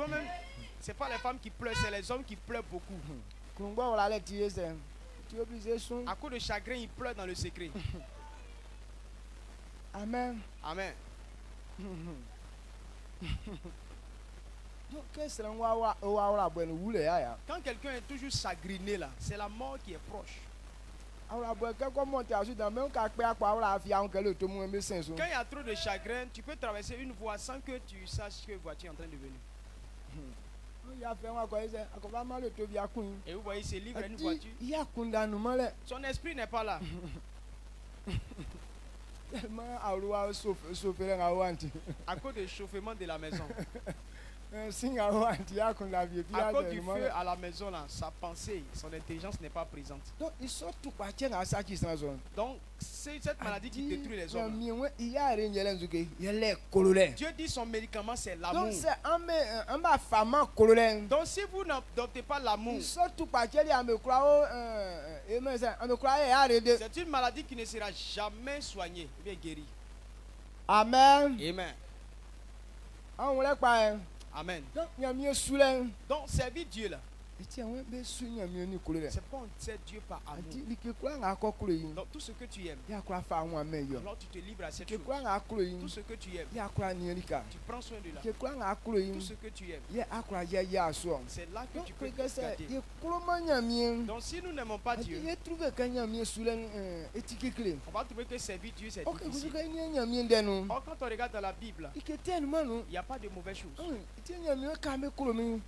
même, ce n'est pas les femmes qui pleurent, c'est les hommes qui pleurent beaucoup. À cause de chagrin, ils pleurent dans le secret. Amen. Amen. Quand quelqu'un est toujours chagriné là, c'est la mort qui est proche. Quand il y a trop de chagrin, tu peux traverser une voie sans que tu saches que voiture est en train de venir. Et vous voyez, c'est libre à une voiture. Son esprit n'est pas là. À cause du chauffement de la maison. À cause du feu à la maison là, sa pensée, son intelligence n'est pas présente. Donc c'est cette maladie qui détruit les hommes. Dieu dit son médicament c'est l'amour. Donc si vous n'adoptez pas l'amour, c'est une maladie qui ne sera jamais soignée, bien guérie. Amen. Amen. Amen. Donc, servir Dieu là. C'est pas on sert Dieu par amour. Donc, tout ce que tu aimes, alors tu te livres à cette chose. Tout ce que tu aimes, tu prends soin de là. Tout ce que tu aimes, c'est là que tu peux te garder. Donc, si nous n'aimons pas Dieu, on va trouver que servir Dieu c'est difficile. Or, quand on regarde dans la Bible, il n'y a pas de mauvaises choses.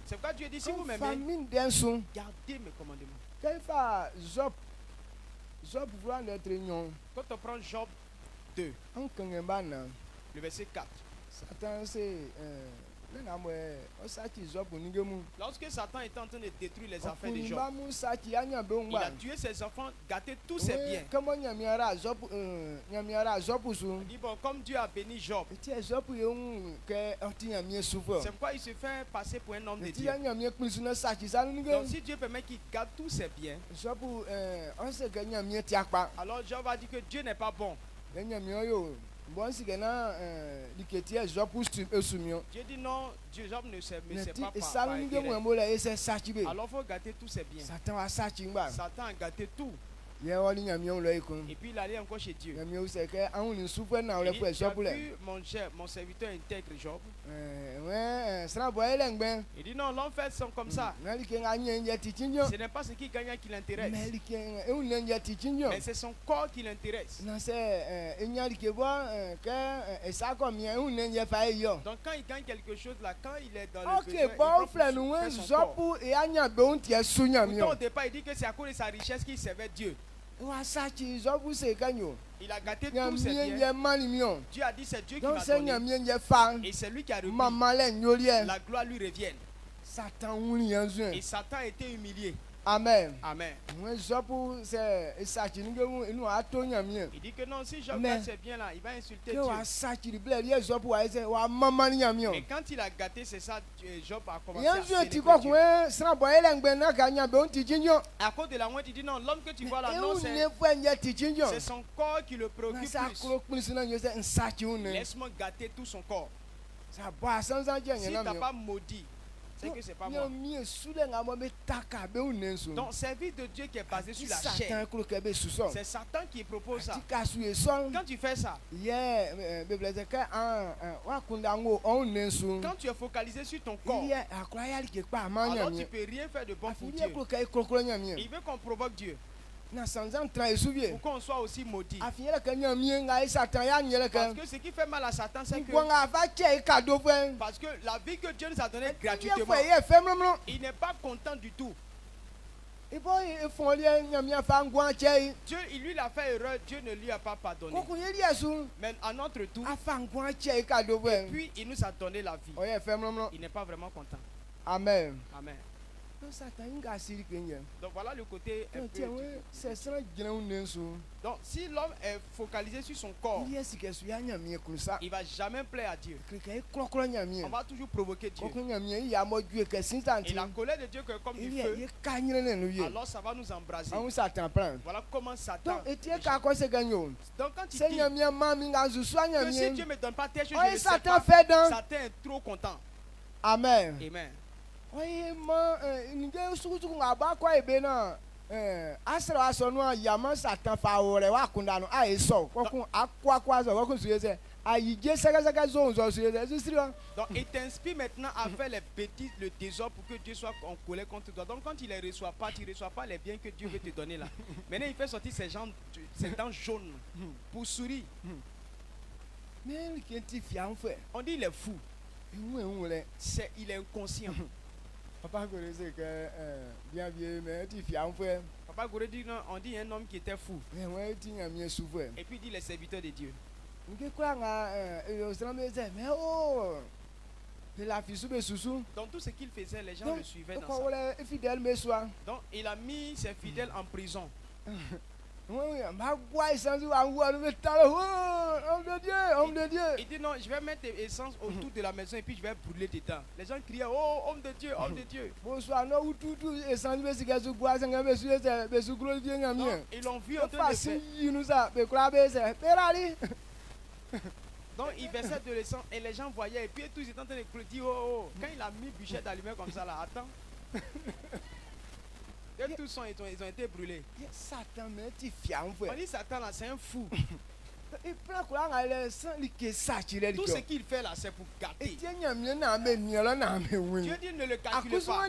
C'est pourquoi Dieu dit si vous m'aimez, gardez mes commandements. Quand on prend Job 2, le verset 4. Lorsque Satan était en train de détruire les affaires de Job, il a tué ses enfants, gâté tous ses biens. Il dit bon, comme Dieu a béni Job, c'est pourquoi il se fait passer pour un homme de Dieu. Donc si Dieu permet qu'il garde tous ses biens, alors Job a dit que Dieu n'est pas bon. Dieu dit non, Job ne sait pas par intérêt. Alors il faut gâter tous ses biens. Satan a gâté tout. Et puis il allait encore chez Dieu. Il dit, tu as vu mon serviteur intègre Job. Il dit non, l'homme fait comme ça. Ce n'est pas ce qu'il gagne qui l'intéresse, mais c'est son corps qui l'intéresse. Donc quand il gagne quelque chose là, quand il est dans le besoin, il prend son corps. Pourtant au départ il dit que c'est à cause de sa richesse qu'il servait Dieu. Il a gâté tous ses biens. Dieu a dit c'est Dieu qui m'a donné. Et c'est lui qui a remis. La gloire lui revienne. Et Satan a été humilié. Amen. Amen. Il dit que non, si Job gagne ses biens là, il va insulter Dieu. Et quand il a gâté, c'est ça, Job a commencé à célébrer Dieu. À cause de la honte, il dit non, l'homme que tu vois là, non, c'est son corps qui le préoccupe plus. Laisse-moi gâter tout son corps. Si tu n'as pas maudit, c'est que c'est pas moi. Donc, service de Dieu qui est basé sur la chair, c'est Satan qui propose ça. Quand tu fais ça, quand tu es focalisé sur ton corps, alors tu peux rien faire de bon pour Dieu. Il veut qu'on provoque Dieu, pour qu'on soit aussi maudit. Parce que ce qui fait mal à Satan, c'est que parce que la vie que Dieu nous a donnée gratuitement, il n'est pas content du tout. Dieu, il lui a fait erreur, Dieu ne lui a pas pardonné. Mais à notre tour, et puis il nous a donné la vie. Il n'est pas vraiment content. Amen. Amen. Donc voilà le côté un peu. Donc si l'homme est focalisé sur son corps, il va jamais plaire à Dieu. On va toujours provoquer Dieu. Et la colère de Dieu, comme du feu, alors ça va nous embraser. Voilà comment Satan. Donc quand il dit que si Dieu ne me donne pas tes choses, je ne sais pas, Satan est trop content. Amen. Amen. Donc il t'inspire maintenant à faire les bêtises, le désordre pour que Dieu soit en colère contre toi. Donc quand il ne les reçoit pas, tu ne reçois pas les biens que Dieu veut te donner là. Maintenant il fait sortir ses dents jaunes pour sourire. On dit il est fou. Il est inconscient. Papa Goré dit que bien vieux, mais tu fais un frère. Papa Goré dit non, on dit un homme qui était fou. Et puis il dit les serviteurs de Dieu. Donc tout ce qu'il faisait, les gens le suivaient dans ça. Donc il a mis ses fidèles en prison. Homme de Dieu. Il dit non, je vais mettre essence autour de la maison et puis je vais brûler dedans. Les gens criaient, oh, homme de Dieu, homme de Dieu. Non, ils l'ont vu en train de faire. Donc il versait de l'essence et les gens voyaient et puis tous ils étaient en train de dire, oh, quand il a mis bûcher d'allumer comme ça là, attends. Et tous ils ont été brûlés. On dit Satan là, c'est un fou. Tout ce qu'il fait là, c'est pour gâter. Dieu dit ne le calcule pas.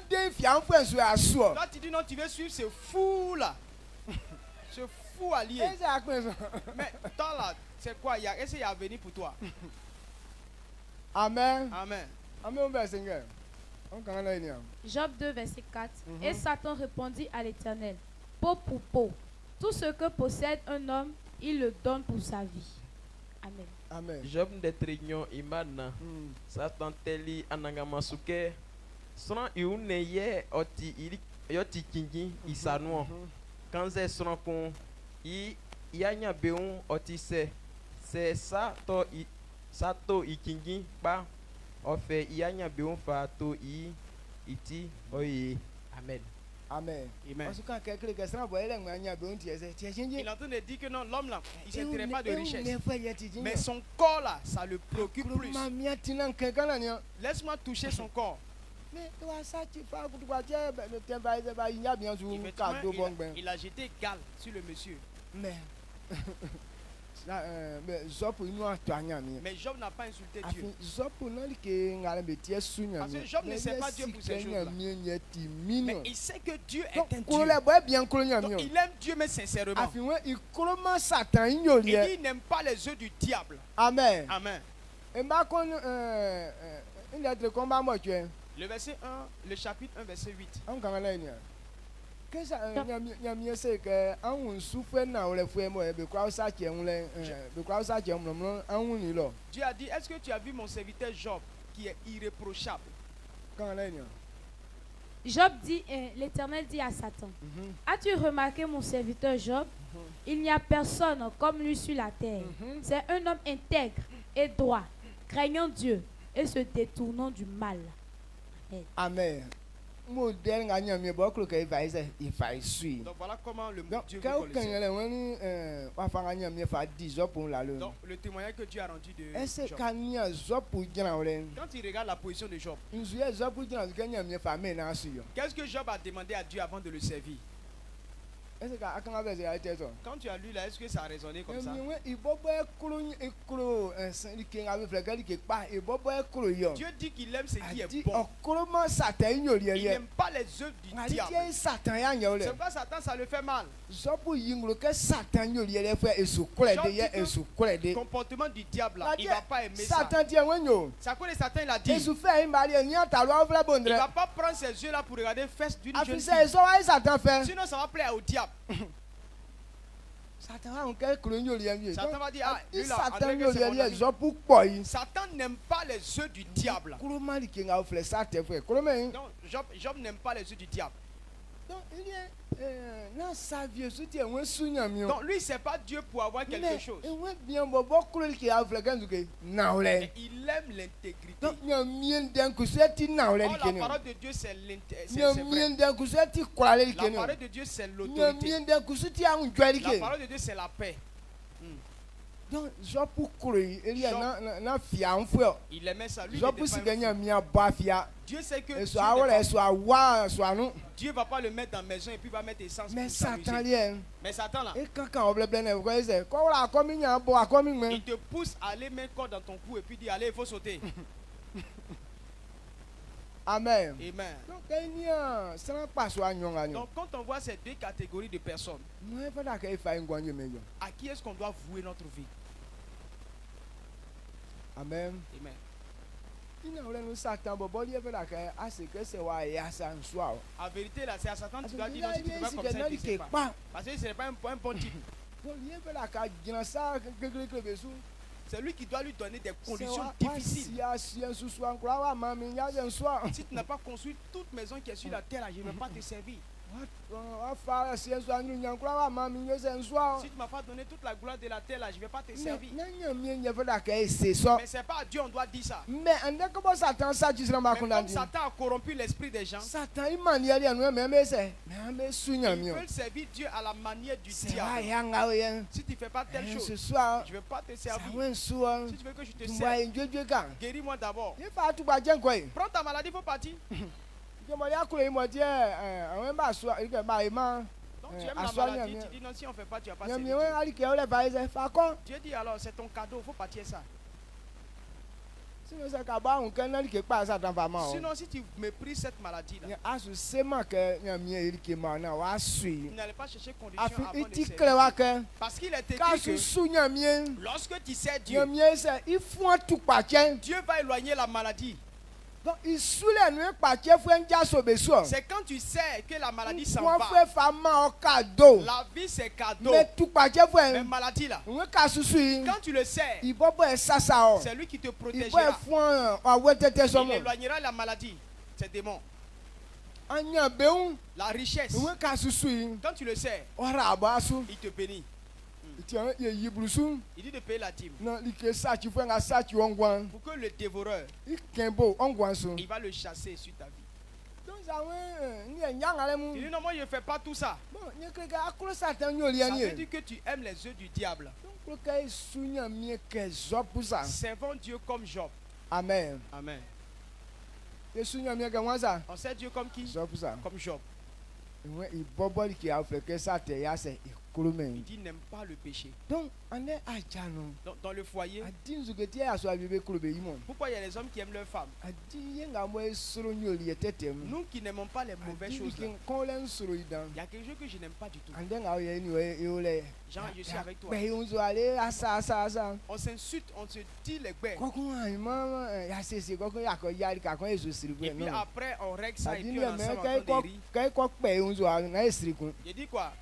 Toi tu dis non, tu veux suivre ce fou là. Ce fou allié. Mais toi là, c'est quoi? Est-ce qu'il y a avenir pour toi? Amen. Amen. Amen. Job 2, verset 4. Et Satan répondit à l'Éternel, peau pour peau, tout ce que possède un homme, il le donne pour sa vie. Amen. Amen. Job de trignon imana. Satan teli anangamasuke. Sran iuneye oti kingi isanuo. Kanze sran kon yanya beun oti se sato ikingi pa. Ofe yanya beun fa to iti oye. Amen. Amen. Amen. Il est en train de dire que non, l'homme là, il ne s'intéresse pas de richesse. Mais son corps là, ça le préoccupe plus. Laisse-moi toucher son corps. Il a jeté gale sur le monsieur. Mais Job n'a pas insulté Dieu. Parce que Job ne sait pas Dieu pour ces choses-là. Mais il sait que Dieu est un Dieu. Donc il aime Dieu mais sincèrement. Il dit il n'aime pas les œufs du diable. Amen. Amen. Le verset 1, le chapitre 1, verset 8. Dieu a dit, est-ce que tu as vu mon serviteur Job qui est irréprochable? Job dit, l'Éternel dit à Satan, as-tu remarqué mon serviteur Job? Il n'y a personne comme lui sur la terre. C'est un homme intègre et droit, craignant Dieu et se détournant du mal. Amen. modèle gagnant mieux beaucoup que il va suivre. Donc voilà comment le Dieu veut connaître. Donc le témoignage que Dieu a rendu de Job. Quand il regarde la position de Job, qu'est-ce que Job a demandé à Dieu avant de le servir? Quand tu as lu là, est-ce que ça a résonné comme ça? Dieu dit qu'il aime ce qui est bon. Il n'aime pas les œuvres du diable. C'est pas Satan, ça le fait mal. Le comportement du diable là, il ne va pas aimer ça. C'est à cause de Satan, il a dit. Il ne va pas prendre ses yeux là pour regarder les fesses d'une jeune fille. Sinon ça va plaire au diable. Satan va dire, ah, lui là, Satan n'aime pas les œufs du diable. Non, Job n'aime pas les œufs du diable. Donc lui c'est pas Dieu pour avoir quelque chose. Mais il aime l'intégrité. Or, la parole de Dieu c'est vrai. La parole de Dieu c'est l'autorité. La parole de Dieu c'est la paix. Donc, il aimait ça. Lui, Dieu sait que Dieu ne va pas le mettre dans la maison et puis va mettre essence pour s'amuser. Mais Satan là, il te pousse à aller mettre corps dans ton cou et puis dire allez, il faut sauter. Amen. Amen. Donc quand on voit ces deux catégories de personnes, à qui est-ce qu'on doit vouer notre vie? Amen. Amen. En vérité là, c'est à Satan tu dois dire non, si tu ne fais pas comme ça, tu ne sais pas. Parce que ce n'est pas un bon type. C'est lui qui doit lui donner des conditions difficiles. Si tu n'as pas construit toute maison qui est sur la terre, je ne vais pas te servir. Si tu ne m'as pas donné toute la gloire de la terre, je ne vais pas te servir. Mais ce n'est pas à Dieu on doit dire ça. Mais comme Satan a corrompu l'esprit des gens, ils veulent servir Dieu à la manière du diable. Si tu ne fais pas telle chose, je ne vais pas te servir. Si tu veux que je te serve, guéris-moi d'abord. Prends ta maladie, il faut partir. Donc tu aimes la maladie, tu dis non, si on ne fait pas, tu n'as pas servir. Dieu dit alors, c'est ton cadeau, il faut partir ça. Sinon, si tu méprises cette maladie-là, il n'allait pas chercher condition avant de servir. Parce qu'il est écrit que lorsque tu sais Dieu, Dieu va éloigner la maladie. C'est quand tu sais que la maladie s'en va. La vie c'est cadeau. Mais maladie là, quand tu le sais, c'est lui qui te protégera. Il éloignera la maladie, c'est démon. La richesse, quand tu le sais, il te bénit. Il dit de payer la dîme pour que le dévoreur il va le chasser sur ta vie. Il dit non, moi je ne fais pas tout ça. Ça veut dire que tu aimes les œufs du diable. Servons Dieu comme Job. Amen. Amen. On sait Dieu comme qui? Comme Job. Il dit n'aime pas le péché. Donc dans le foyer, pourquoi il y a les hommes qui aiment leurs femmes? Nous qui n'aimons pas les mauvaises choses là, il y a quelque chose que je n'aime pas du tout. Jean, je suis avec toi. On s'insulte, on se dit les bêtes. Et puis après on règle ça et puis on ensemble on rire. Il dit quoi?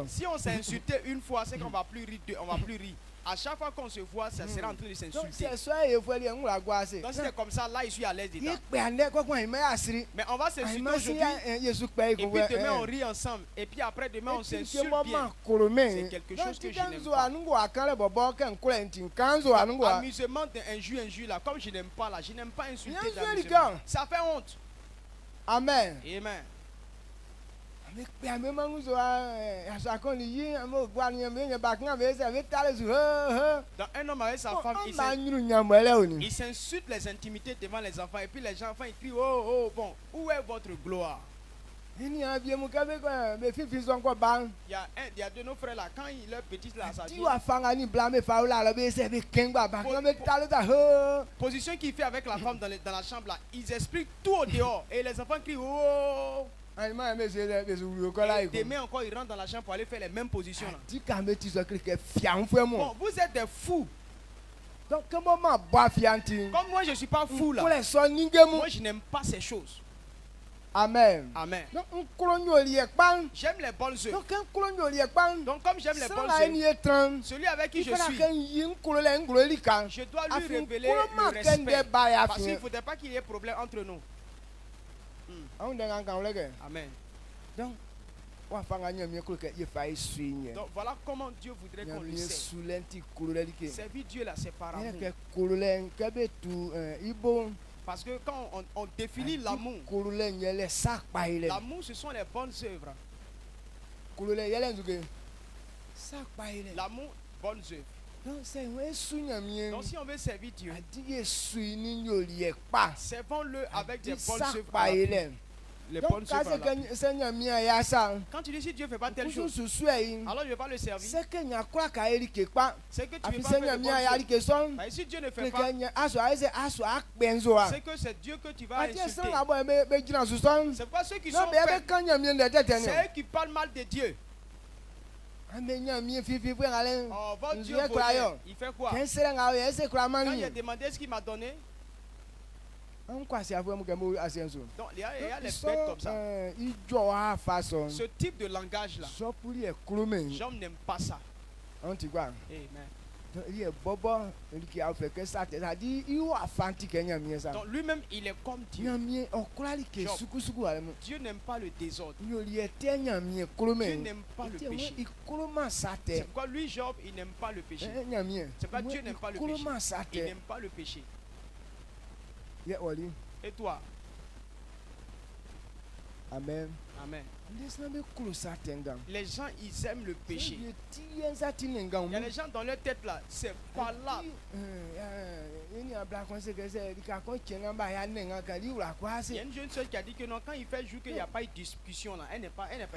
Si on s'est insulté une fois, c'est qu'on va plus rire, on va plus rire. À chaque fois qu'on se voit, ça sera en train de s'insulter. Donc c'est comme ça, là, je suis à l'aise dedans. Mais on va s'insulter aujourd'hui. Et puis demain, on rit ensemble. Et puis après, demain, on s'insulte bien. C'est quelque chose que je n'aime pas. Amusement d'injure là. Comme je n'aime pas là, je n'aime pas insulter d'amusement. Ça fait honte. Amen. Amen. Dans un homme avec sa femme, il s'insulte les intimités devant les enfants. Et puis les enfants ils crient, oh, oh, bon, où est votre gloire? Il y a de nos frères là, quand leur petite là, ça dit, position qu'il fait avec la femme dans la chambre là, ils expliquent tout au dehors. Et les enfants crient, oh. Et demain encore, ils rentrent dans la chambre pour aller faire les mêmes positions là. Bon, vous êtes des fous. Donc, comme moi je ne suis pas fou là. Moi je n'aime pas ces choses. Amen. Amen. J'aime les bonnes œuvres. Donc comme j'aime les bonnes œuvres, celui avec qui je suis, je dois lui révéler le respect. Parce qu'il ne faudrait pas qu'il y ait problème entre nous. Amen. Donc voilà comment Dieu voudrait qu'on le serve. Servir Dieu là, c'est par amour. Parce que quand on définit l'amour, l'amour ce sont les bonnes œuvres. L'amour, bonnes œuvres. Donc si on veut servir Dieu, servons-le avec des bonnes œuvres. Les bonnes œuvres. Quand tu dis si Dieu ne fait pas telle chose, alors je ne vais pas le servir. C'est que tu ne veux pas faire de bonnes œuvres. Mais si Dieu ne fait pas, c'est que c'est Dieu que tu vas insulter. C'est pas ceux qui sont faits. C'est eux qui parlent mal de Dieu. Oh, votre Dieu volé, il fait quoi? Quand il a demandé ce qu'il m'a donné, donc il y a les bêtes comme ça. Ce type de langage là, j'aime n'aime pas ça. Amen. Donc lui-même il est comme Dieu. Dieu n'aime pas le désordre. Dieu n'aime pas le péché. C'est pourquoi lui Job il n'aime pas le péché. C'est pourquoi Dieu n'aime pas le péché. Il n'aime pas le péché. Et toi? Amen. Amen. Les gens ils aiment le péché. Il y a les gens dans leur tête là, c'est pas là. Il y a une jeune soeur qui a dit que non, quand il fait jour qu'il n'y a pas eu de discussion là, elle n'est pas là.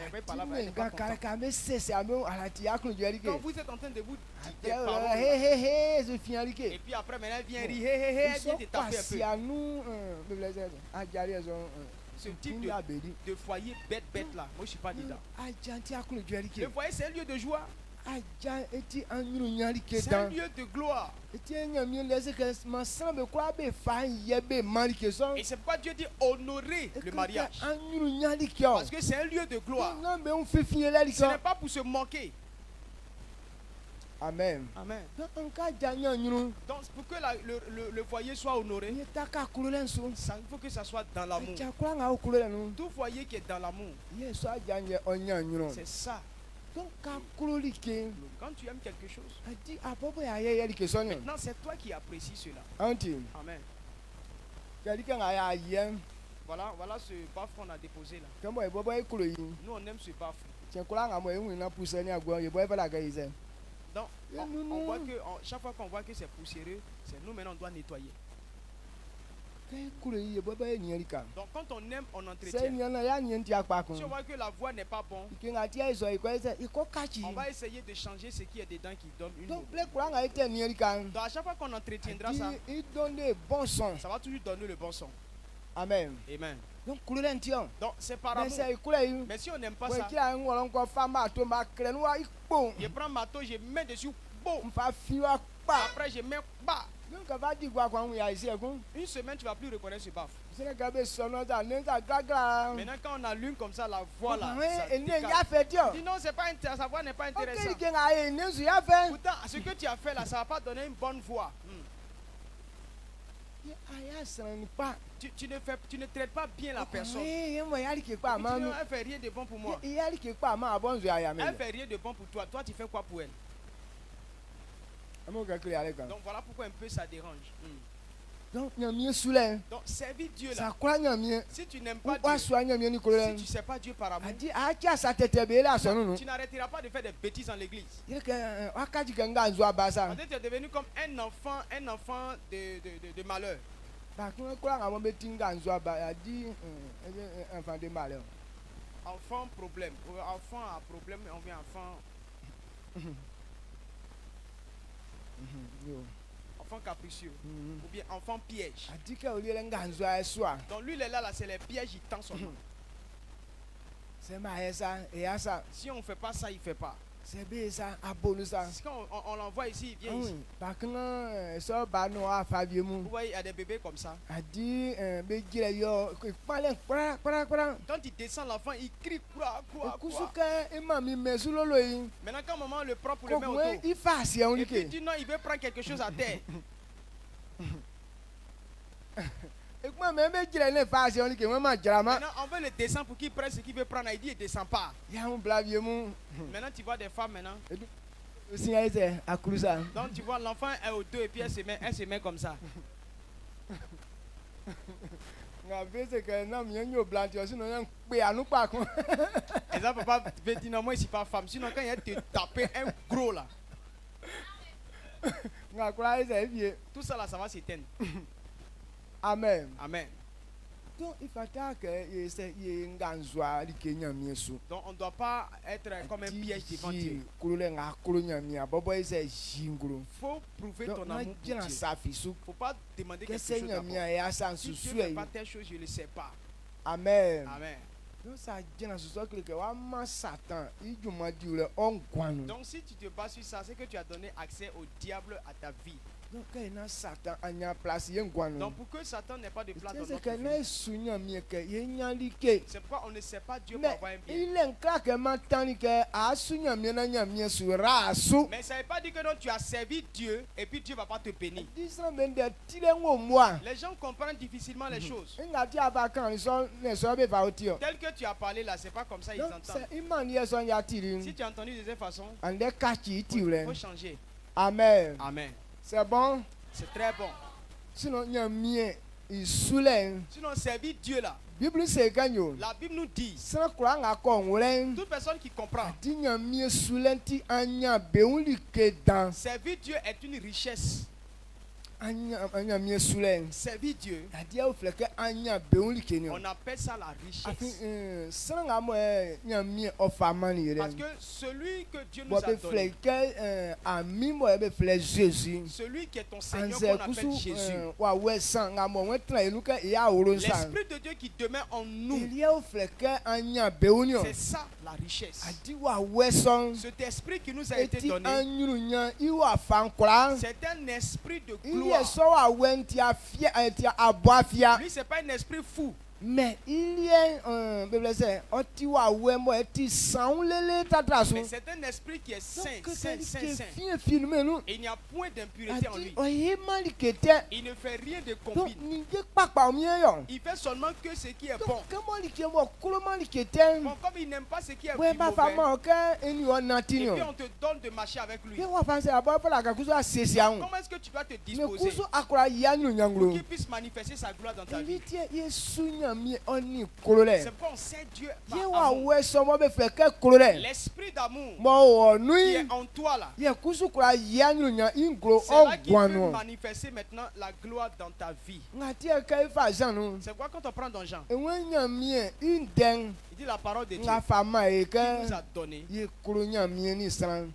Quand vous êtes en train de vous dire des paroles, et puis après maintenant elle vient rire, viens te taper un peu. Ce type de foyer bête là, moi je suis pas dedans. Le foyer c'est un lieu de joie. C'est un lieu de gloire. Et c'est pourquoi Dieu dit honorer le mariage. Parce que c'est un lieu de gloire. Ce n'est pas pour se moquer. Amen. Amen. Donc pour que le foyer soit honoré, il faut que ça soit dans l'amour. Tout foyer qui est dans l'amour, c'est ça. Quand tu aimes quelque chose, maintenant c'est toi qui apprécies cela. Amen. Voilà ce baffe qu'on a déposé là. Nous on aime ce baffe. Donc on voit que chaque fois qu'on voit que c'est poussiéreux, c'est nous maintenant on doit nettoyer. Donc quand on aime, on entretient. Si on voit que la voix n'est pas bonne, on va essayer de changer ce qui est dedans qui donne une autre. Donc à chaque fois qu'on entretiendra ça, ça va toujours donner le bon son. Amen. Amen. Donc c'est par amour. Mais si on n'aime pas ça, je prends ma tour, je mets dessus, après je mets bas. Une semaine, tu ne vas plus reconnaître ce baffe. Maintenant, quand on allume comme ça, la voix là. Dis non, sa voix n'est pas intéressante. Pourtant, ce que tu as fait là, ça ne va pas donner une bonne voix. Tu ne traites pas bien la personne. Elle ne fait rien de bon pour moi. Elle fait rien de bon pour toi. Toi, tu fais quoi pour elle? Donc voilà pourquoi un peu ça dérange. Donc servir Dieu là. Si tu n'aimes pas Dieu, si tu ne sais pas Dieu par amour, tu n'arrêteras pas de faire des bêtises dans l'église. Peut-être tu es devenu comme un enfant de malheur. Enfant problème. Enfant à problème, on vient enfant. Enfant capricieux ou bien enfant piège. Donc lui il est là, c'est les pièges, il tend son nom. Si on ne fait pas ça, il ne fait pas. Si on l'envoie ici, il vient ici. Vous voyez, il y a des bébés comme ça. Quand il descend, l'enfant, il crie quoi. Maintenant, quand maman le prend pour le mettre au dos, et puis il dit non, il veut prendre quelque chose à terre. Maintenant, on veut le descendre pour qu'il prenne ce qu'il veut prendre. Il dit, il ne descend pas. Maintenant, tu vois des femmes maintenant. Donc, tu vois, l'enfant est au dos et puis elle se met comme ça. Et ça, papa veut dire non, moi, je ne suis pas femme. Sinon, quand il y a te taper un gros là, tout ça là, ça va s'éteindre. Amen. Amen. Donc il faut que donc on ne doit pas être comme un piège devant Dieu. Il faut prouver ton amour pour Dieu. Il ne faut pas demander quelque chose d'abord. Si Dieu ne fait pas telle chose, je ne le sais pas. Amen. Amen. Donc si tu te bases sur ça, c'est que tu as donné accès au diable à ta vie. Donc pour que Satan n'ait pas de place dans notre vie, c'est pourquoi on ne sait pas Dieu pour avoir un bien. Mais ça ne veut pas dire que non, tu as servi Dieu et puis Dieu ne va pas te bénir. Les gens comprennent difficilement les choses. Tel que tu as parlé là, c'est pas comme ça ils entendent. Si tu as entendu de cette façon, il faut changer. Amen. Amen. C'est bon? C'est très bon. Sinon, servir Dieu là. La Bible nous dit, toute personne qui comprend, servir Dieu est une richesse. Servir Dieu, on appelle ça la richesse. Parce que celui que Dieu nous a donné, celui qui est ton Seigneur qu'on appelle Jésus, l'Esprit de Dieu qui demeure en nous, c'est ça la richesse. Cet esprit qui nous a été donné, c'est un esprit de gloire. Lui, c'est pas un esprit fou. Mais il y a mais c'est un esprit qui est saint. Et il n'y a point d'impureté en lui. Il ne fait rien de combine. Il fait seulement que ce qui est bon. Bon, comme il n'aime pas ce qui est mauvais, et puis on te donne de marcher avec lui. Comment est-ce que tu dois te disposer pour qu'il puisse manifester sa gloire dans ta vie? C'est pourquoi on sait Dieu par amour. L'esprit d'amour qui est en toi là, c'est là qui peut manifester maintenant la gloire dans ta vie. C'est pourquoi quand on prend dans Jean, il dit la parole de Dieu qui nous a donné,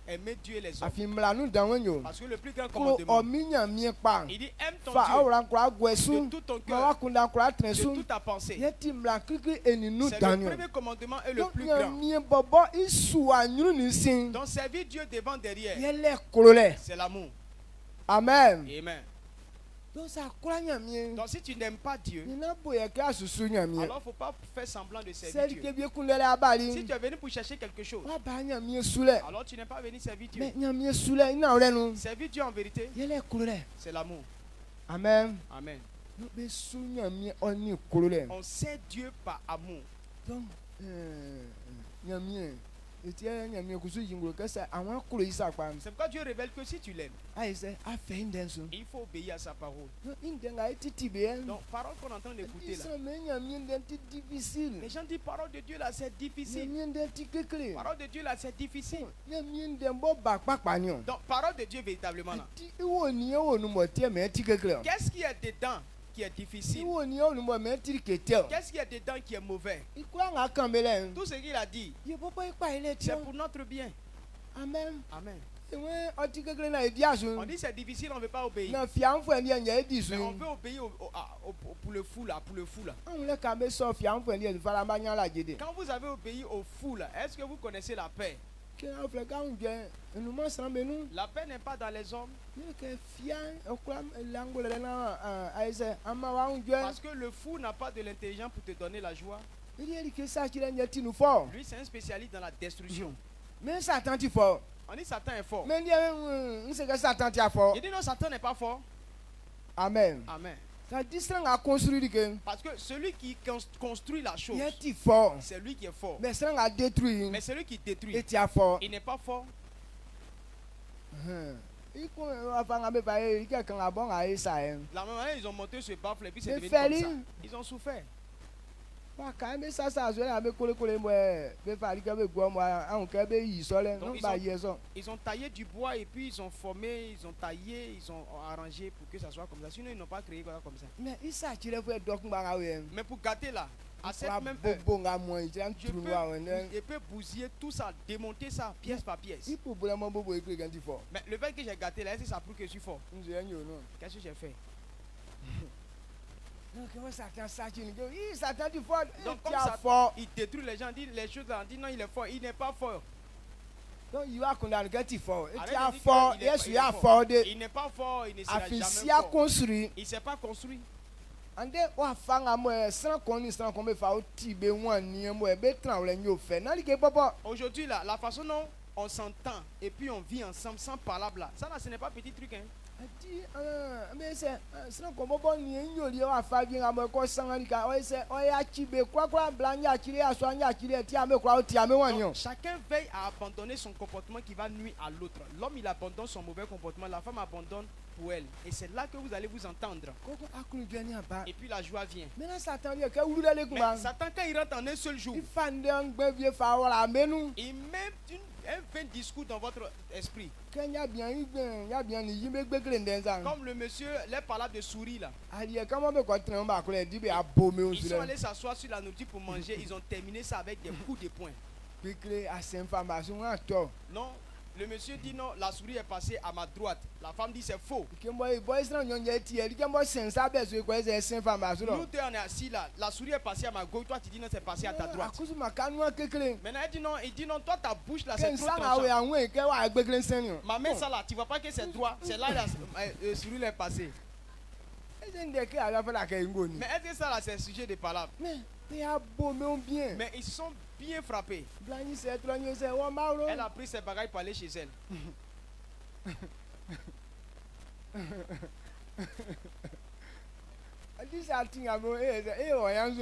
aimer Dieu et les hommes. Parce que le plus grand commandement, il dit aime ton Dieu de tout ton cœur, de toute ta pensée. C'est le premier commandement et le plus grand. Donc servir Dieu devant derrière, c'est l'amour. Amen. Amen. Donc si tu n'aimes pas Dieu, alors il ne faut pas faire semblant de servir Dieu. Si tu es venu pour chercher quelque chose, alors tu n'es pas venu servir Dieu. Servir Dieu en vérité, c'est l'amour. Amen. Amen. On sait Dieu par amour. Donc, c'est pourquoi Dieu révèle que si tu l'aimes, il faut obéir à sa parole. Donc, parole qu'on entend écouter là. Les gens disent parole de Dieu là c'est difficile. Parole de Dieu là c'est difficile. Donc, parole de Dieu véritablement là. Qu'est-ce qui est dedans qui est difficile? Qu'est-ce qui est dedans qui est mauvais? Tout ce qu'il a dit, c'est pour notre bien. Amen. Amen. On dit c'est difficile, on ne veut pas obéir. Mais on veut obéir pour le fou là, Quand vous avez obéi au fou là, est-ce que vous connaissez la paix? La paix n'est pas dans les hommes. Parce que le fou n'a pas de l'intelligence pour te donner la joie. Lui, c'est un spécialiste dans la destruction. Mais Satan est fort. On dit Satan est fort. Mais il dit non, Satan n'est pas fort. Amen. Amen. Parce que celui qui construit la chose, c'est lui qui est fort. Mais celui qui détruit, il n'est pas fort. La même manière, ils ont monté ce baffle et puis c'est devenu comme ça. Ils ont souffert. Donc, ils ont taillé du bois et puis ils ont formé, ils ont taillé, ils ont arrangé pour que ça soit comme ça. Sinon, ils n'ont pas créé comme ça. Mais pour gâter là, à cette même heure, je peux bousiller tout ça, démonter ça pièce par pièce. Mais le fait que j'ai gâté là, est-ce que ça prouve que je suis fort? Qu'est-ce que j'ai fait? Donc, comme il détruit les gens, dit les choses là, dit non, il est fort, il n'est pas fort. Donc, il va condamner qu'il est fort. Il n'est pas fort, il ne sera jamais fort. Il ne s'est pas construit. Aujourd'hui, là, la façon dont on s'entend et puis on vit ensemble sans parler là, ça là, ce n'est pas petit truc, hein. Donc, chacun veille à abandonner son comportement qui va nuire à l'autre. L'homme il abandonne son mauvais comportement, la femme abandonne pour elle. Et c'est là que vous allez vous entendre. Et puis la joie vient. Mais Satan quand il rentre en un seul jour, il met un vain discours dans votre esprit. Comme le monsieur, les paroles de souris là. Ils sont allés s'asseoir sur la nourriture pour manger. Ils ont terminé ça avec des coups de poing. Non, le monsieur dit non, la souris est passée à ma droite. La femme dit c'est faux. Nous deux on est assis là. La souris est passée à ma gauche. Toi tu dis non, c'est passé à ta droite. Maintenant il dit non, toi ta bouche là c'est trop tranchant. Ma main ça là, tu vois pas que c'est droit. C'est là la souris est passée. Mais est-ce que ça là c'est sujet de palabre? Mais ils sont bien frappés. Elle a pris ses bagages pour aller chez elle.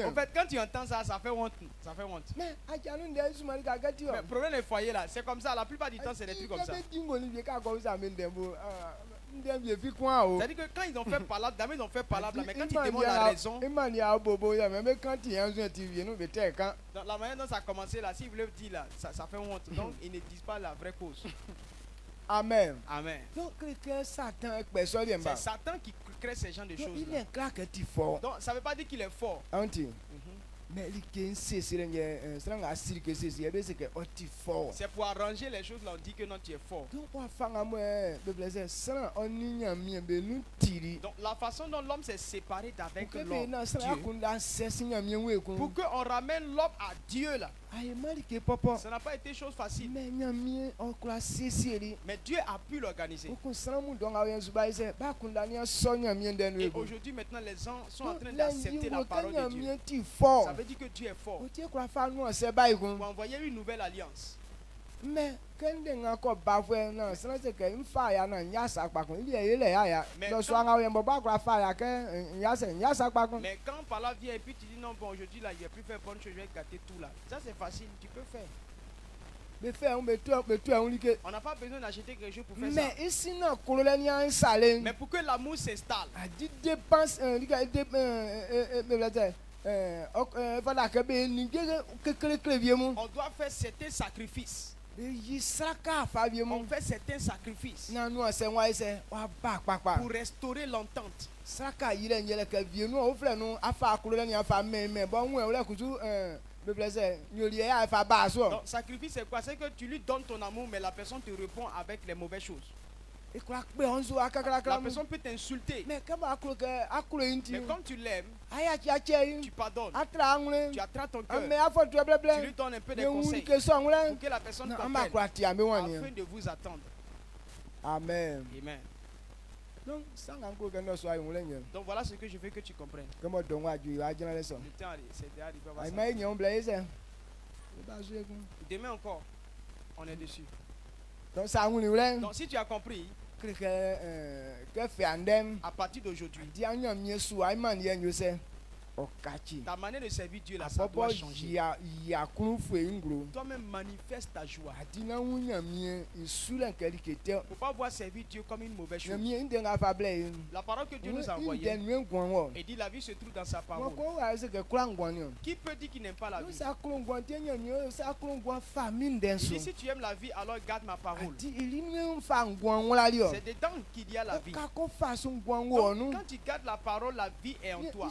En fait, quand tu entends ça, ça fait honte. Ça fait honte. Mais le problème des foyers là, c'est comme ça. La plupart du temps, c'est des trucs comme ça. C'est-à-dire que quand ils ont fait palabre, d'abord ils ont fait palabre, mais quand ils demandent la raison, donc la manière dont ça a commencé là, s'ils veulent dire là, ça fait honte. Donc ils ne disent pas la vraie cause. Amen. Amen. Donc c'est Satan qui crée ces genres de choses. Il est clair que tu es fort. Donc ça ne veut pas dire qu'il est fort. Mais c'est pour arranger les choses là, on dit que non, tu es fort. Donc la façon dont l'homme s'est séparé d'avec l'homme, pour qu'on ramène l'homme à Dieu là, Ça n'a pas été chose facile. Mais Dieu a pu l'organiser. Et aujourd'hui, maintenant, les gens sont en train d'accepter la parole de Dieu. Ça veut dire que Dieu est fort. Pour envoyer une nouvelle alliance. Mais quand par là vient et puis tu dis non, bon, aujourd'hui là, je vais plus faire bonne chose, je vais gâter tout là. Ça c'est facile, tu peux faire. On n'a pas besoin d'acheter quelque chose pour faire ça. Mais pour que l'amour s'installe, on doit faire certains sacrifices. On fait certains sacrifices pour restaurer l'entente. Donc, sacrifice c'est quoi? C'est que tu lui donnes ton amour, mais la personne te répond avec les mauvaises choses. La personne peut t'insulter. Mais comme tu l'aimes, tu pardonnes. Tu attrapes ton cœur. Tu lui donnes un peu de conseils pour que la personne comprenne afin de vous attendre. Amen. Amen. Donc voilà ce que je veux que tu comprennes. Le temps c'est arrivé. Demain encore, on est dessus. Donc si tu as compris, à partir d'aujourd'hui, ta manière de servir Dieu là, ça doit changer. Toi-même manifeste ta joie. Il ne faut pas voir servir Dieu comme une mauvaise chose. La parole que Dieu nous a envoyée, et dit la vie se trouve dans sa parole. Qui peut dire qu'il n'aime pas la vie? Il dit si tu aimes la vie, alors garde ma parole. C'est dedans qu'il y a la vie. Donc, quand tu gardes la parole, la vie est en toi.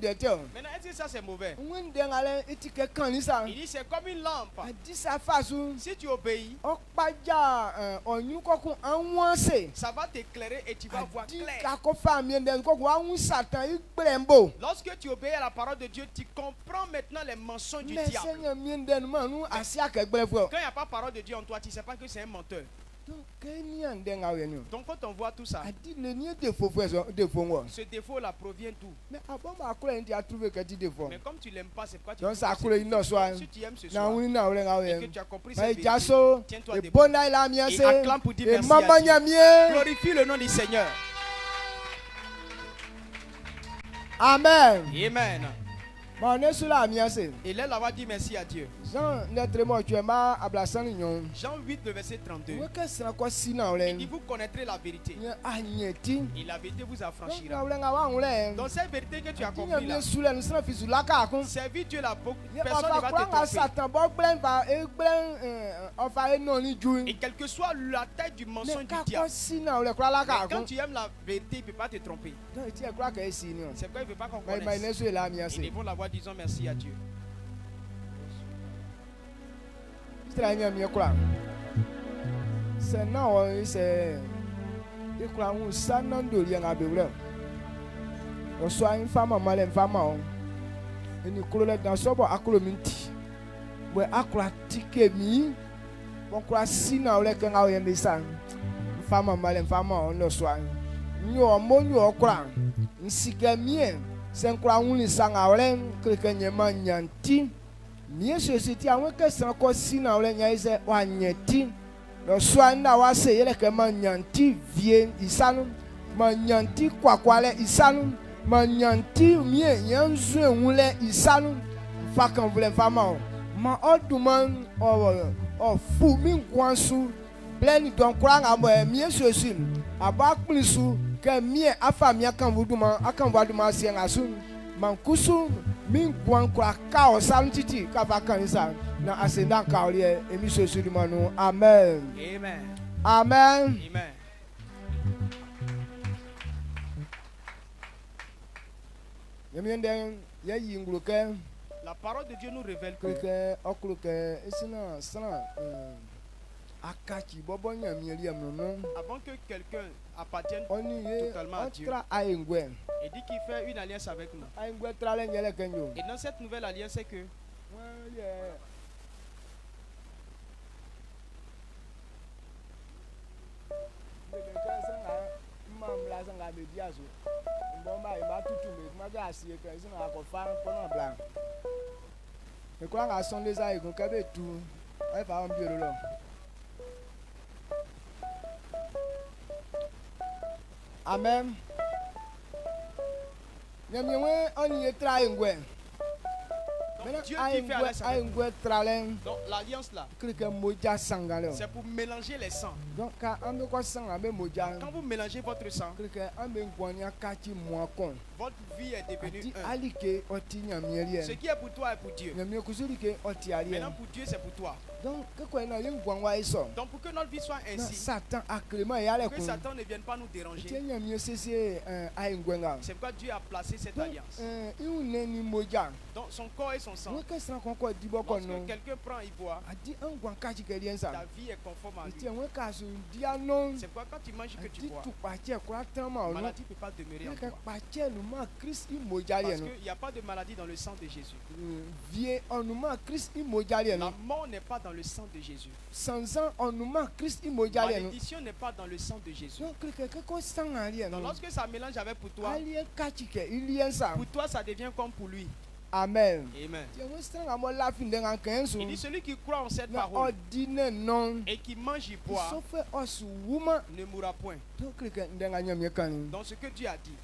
Maintenant, est-ce que ça c'est mauvais? Il dit c'est comme une lampe. Si tu obéis, ça va t'éclairer et tu vas voir clair. Lorsque tu obéis à la parole de Dieu, tu comprends maintenant les mensonges du diable. Quand il n'y a pas de parole de Dieu en toi, tu ne sais pas que c'est un menteur. Donc quand on voit tout ça, ce défaut-là provient d'où? Mais comme tu ne l'aimes pas, c'est pourquoi tu l'aimes. Si tu aimes ce soir et que tu as compris cette vérité, tiens-toi debout et acclame pour dire merci à Dieu. Glorifie le nom du Seigneur. Amen. Amen. Et là, va dire merci à Dieu. Jean 8, le verset 32. Il dit vous connaîtrez la vérité. Et la vérité vous affranchira. Donc cette vérité que tu as compris là, servir Dieu là, personne ne va te tromper. Et quelle que soit la taille du mensonge du diable, quand tu aimes la vérité, il ne peut pas te tromper. C'est pourquoi il ne veut pas qu'on connaisse. Et devant la voix, disons merci à Dieu. Mie société awon ke san ko sina ole nya ise wa nyeti lo swanda wa se yele ke ma nyanti vie isanu ma nyanti kwakwale isanu ma nyanti mie yanzu enwule isanu fa kan vule fama ma oduman o fu mi kwansu bleni don kwanga mo mie société aba kplisu ke mie afa mie kan voduma akan voduma se ngasu mankusu min kwan kwa ka o sam titi ka ba kan sa na asenda ka o le emi so su manu. Amen. Amen. Amen. Amen. Yemienden ye yingluke la parole de Dieu nous révèle que avant que quelqu'un appartienne totalement à Dieu, il dit qu'il fait une alliance avec nous. Et dans cette nouvelle alliance, c'est que la média so. Bon ba ima tutu me ma ga si e kan si na ko fa ko na blanc. Me kwa nga son les a e kon ka be tu. Ai fa on biero lo. Amen. Nyamyewe on y try ngwe. Donc, Dieu qui fait alliance avec nous. Donc l'alliance là, c'est pour mélanger les sangs. Donc quand vous mélangez votre sang, votre vie est devenue un. Ce qui est pour toi est pour Dieu. Maintenant pour Dieu c'est pour toi. Donc pour que notre vie soit ainsi, que Satan ne vienne pas nous déranger, c'est pourquoi Dieu a placé cette alliance. Donc son corps et son sang. Lorsque quelqu'un prend et boit, ta vie est conforme à lui. C'est pourquoi quand tu manges que tu bois, la maladie ne peut pas demeurer en toi. Parce qu'il n'y a pas de maladie dans le sang de Jésus. La mort n'est pas dans le sang de Jésus. La malédiction n'est pas dans le sang de Jésus. Donc lorsque ça mélange avec pour toi ça devient comme pour lui. Amen. Amen. Il dit celui qui croit en cette parole et qui mange et boit ne mourra point. Donc ce que Dieu a dit,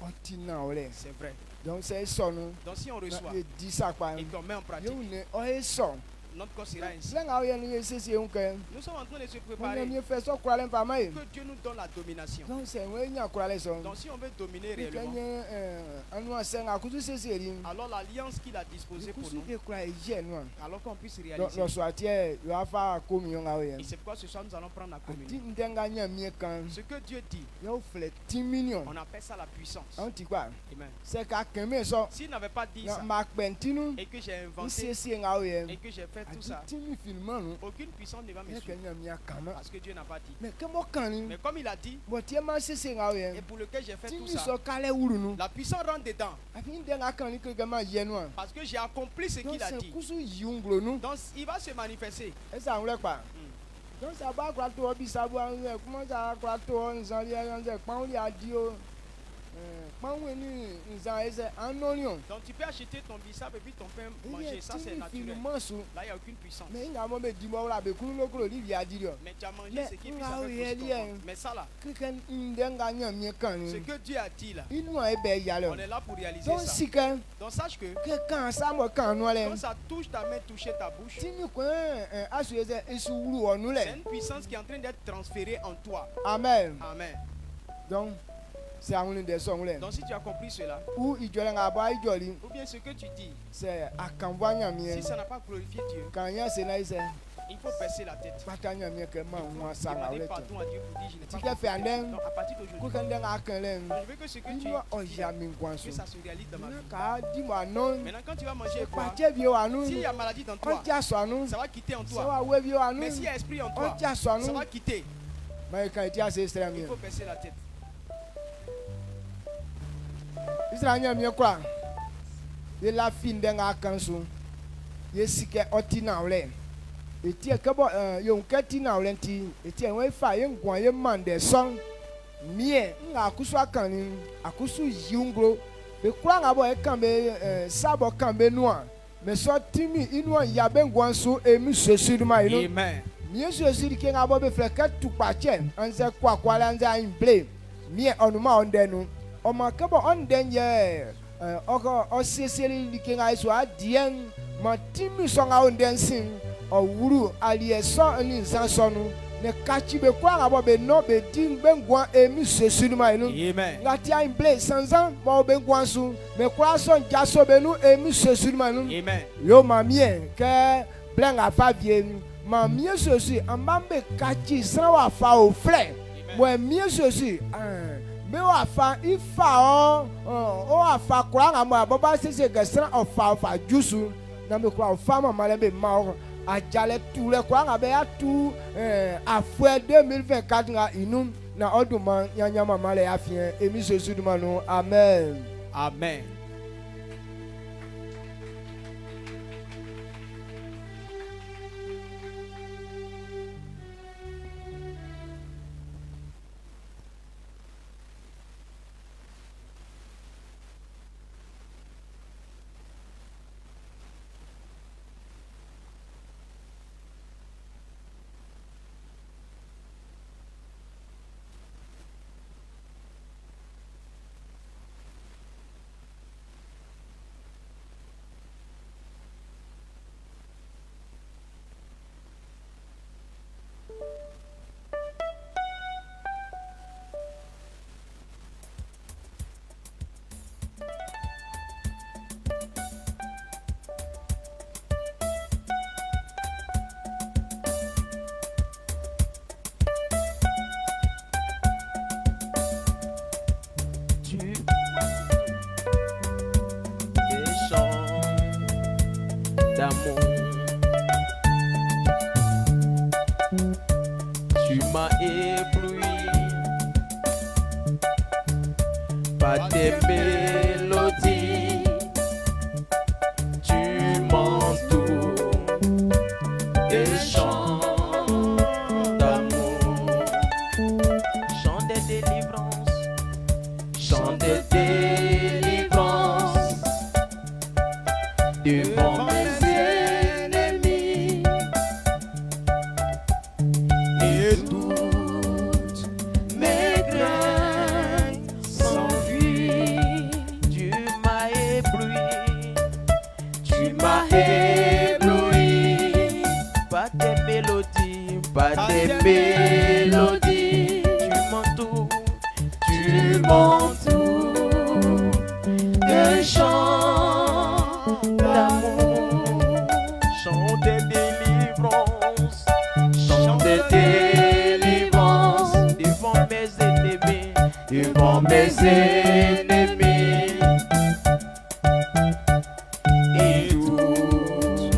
c'est vrai. Donc si on reçoit et qu'on met en pratique, notre corps sera ainsi. Nous sommes en train de se préparer que Dieu nous donne la domination. Donc si on veut dominer réellement, alors l'alliance qu'il a disposée pour nous, alors qu'on puisse réaliser. Et c'est pourquoi ce soir nous allons prendre la communion. Ce que Dieu dit, on appelle ça la puissance. Amen. S'il n'avait pas dit ça et que j'ai inventé et que j'ai fait tout ça, aucune puissance ne va me suivre. Parce que Dieu n'a pas dit. Mais comme il a dit, et pour lequel j'ai fait tout ça, la puissance rentre dedans. Parce que j'ai accompli ce qu'il a dit. Donc il va se manifester. Donc ça va comment ça donc tu peux acheter ton bissap et puis ton pain manger, ça c'est naturel. Là il n'y a aucune puissance. Mais tu as mangé ce qui est puissant. Mais ça là, ce que Dieu a dit là, on est là pour réaliser ça. Donc sache que quand ça touche ta main, toucher ta bouche, c'est une puissance qui est en train d'être transférée en toi. Amen. Amen. Donc si tu as compris cela, ou bien ce que tu dis, si ça n'a pas glorifié Dieu, il faut baisser la tête. Demander pardon à Dieu pour dire je n'ai pas compris. Donc à partir d'aujourd'hui, je veux que ce que tu dis, que ça se réalise dans ma vie. Maintenant quand tu vas manger quoi, s'il y a maladie dans toi, ça va quitter en toi. Mais s'il y a esprit en toi, ça va quitter. Il faut baisser la tête. Israël mieux quoi? De la fin d'un canson. Yesike otina ole. Eti ekebo yon ketina olenti. Eti enwe fa yen gwan yen mande song. Mie nga akusu akani akusu yungro. Be kwa ngabo ekambe sabo kambe noa. Me so timi inwa yabe gwansu emi sesuduma ino. Amen. Mie sesudi ke ngabo be fleket tupache. Anze kwa anze imble. Mie onuma ondenu. Omakabo ondenye oseseli likenga iso adien matimi songa ondensin owuru alieso ni zansonu ne kachibe kwa ngabo be no be din bengwa emi sesuluma inu. Amen. Ngati a imble sanzan bo bengwa su me kwa son jaso be nu emi sesuluma inu. Amen. Yo mamie ke blenga favie mamie sosi ambambe kachi sanwa fa o fle mo mie sosi me wa fa ifa o afa kura ngamo ababa sese gesra ofa jusu na me kura ofa mama le be ma o ajale tu le kura ngabe atu afwe 2024 nga inu na oduma nyanya mama le afien emi Jésus duma no. Amen. Amen. ébloui par tes mélodies. Tu m'entoures des chants d'amour, chants de délivrance, chants de délivrance devant mes ennemis. Et toutes mes craintes s'enfuient. Tu m'as ébloui, tu m'as ébloui par tes mélodies, par tes mélodies. Tu m'entoures de chants d'amour, chants de délivrance, chants de délivrance devant mes ennemis, devant mes ennemis. Et toutes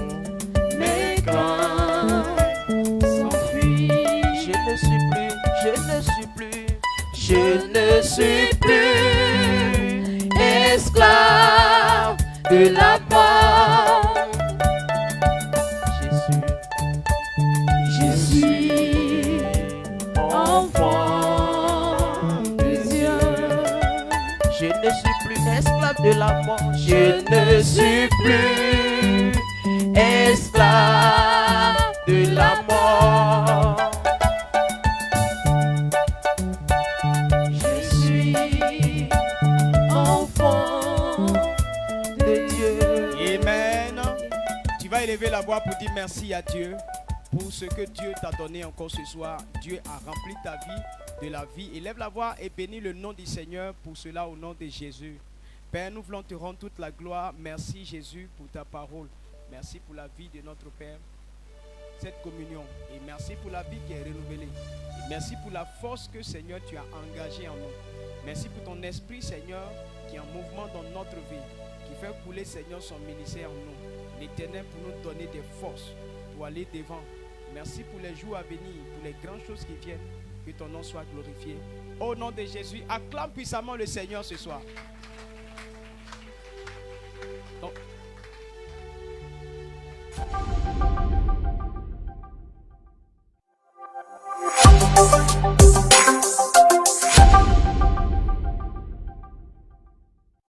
mes craintes s'enfuient. Je ne suis plus, je ne suis plus, je ne suis plus esclave de la mort. Je suis enfant de Dieu. Je ne suis plus esclave de la mort. Je ne suis plus esclave de la mort. Je suis enfant de Dieu. Amen. Tu vas élever la voix pour dire merci à Dieu pour ce que Dieu t'a donné encore ce soir. Dieu a rempli ta vie de la vie. Élève la voix et bénis le nom du Seigneur pour cela au nom de Jésus. Père, nous voulons te rendre toute la gloire. Merci Jésus pour ta parole. Merci pour la vie de notre Père, cette communion. Et merci pour la vie qui est renouvelée. Et merci pour la force que Seigneur tu as engagée en nous. Merci pour ton esprit Seigneur qui est en mouvement dans notre vie, qui fait couler Seigneur son ministère en nous. L'Éternel pour nous donner des forces pour aller devant. Merci pour les jours à venir, pour les grandes choses qui viennent. Que ton nom soit glorifié. Au nom de Jésus, acclame puissamment le Seigneur ce soir. Donc,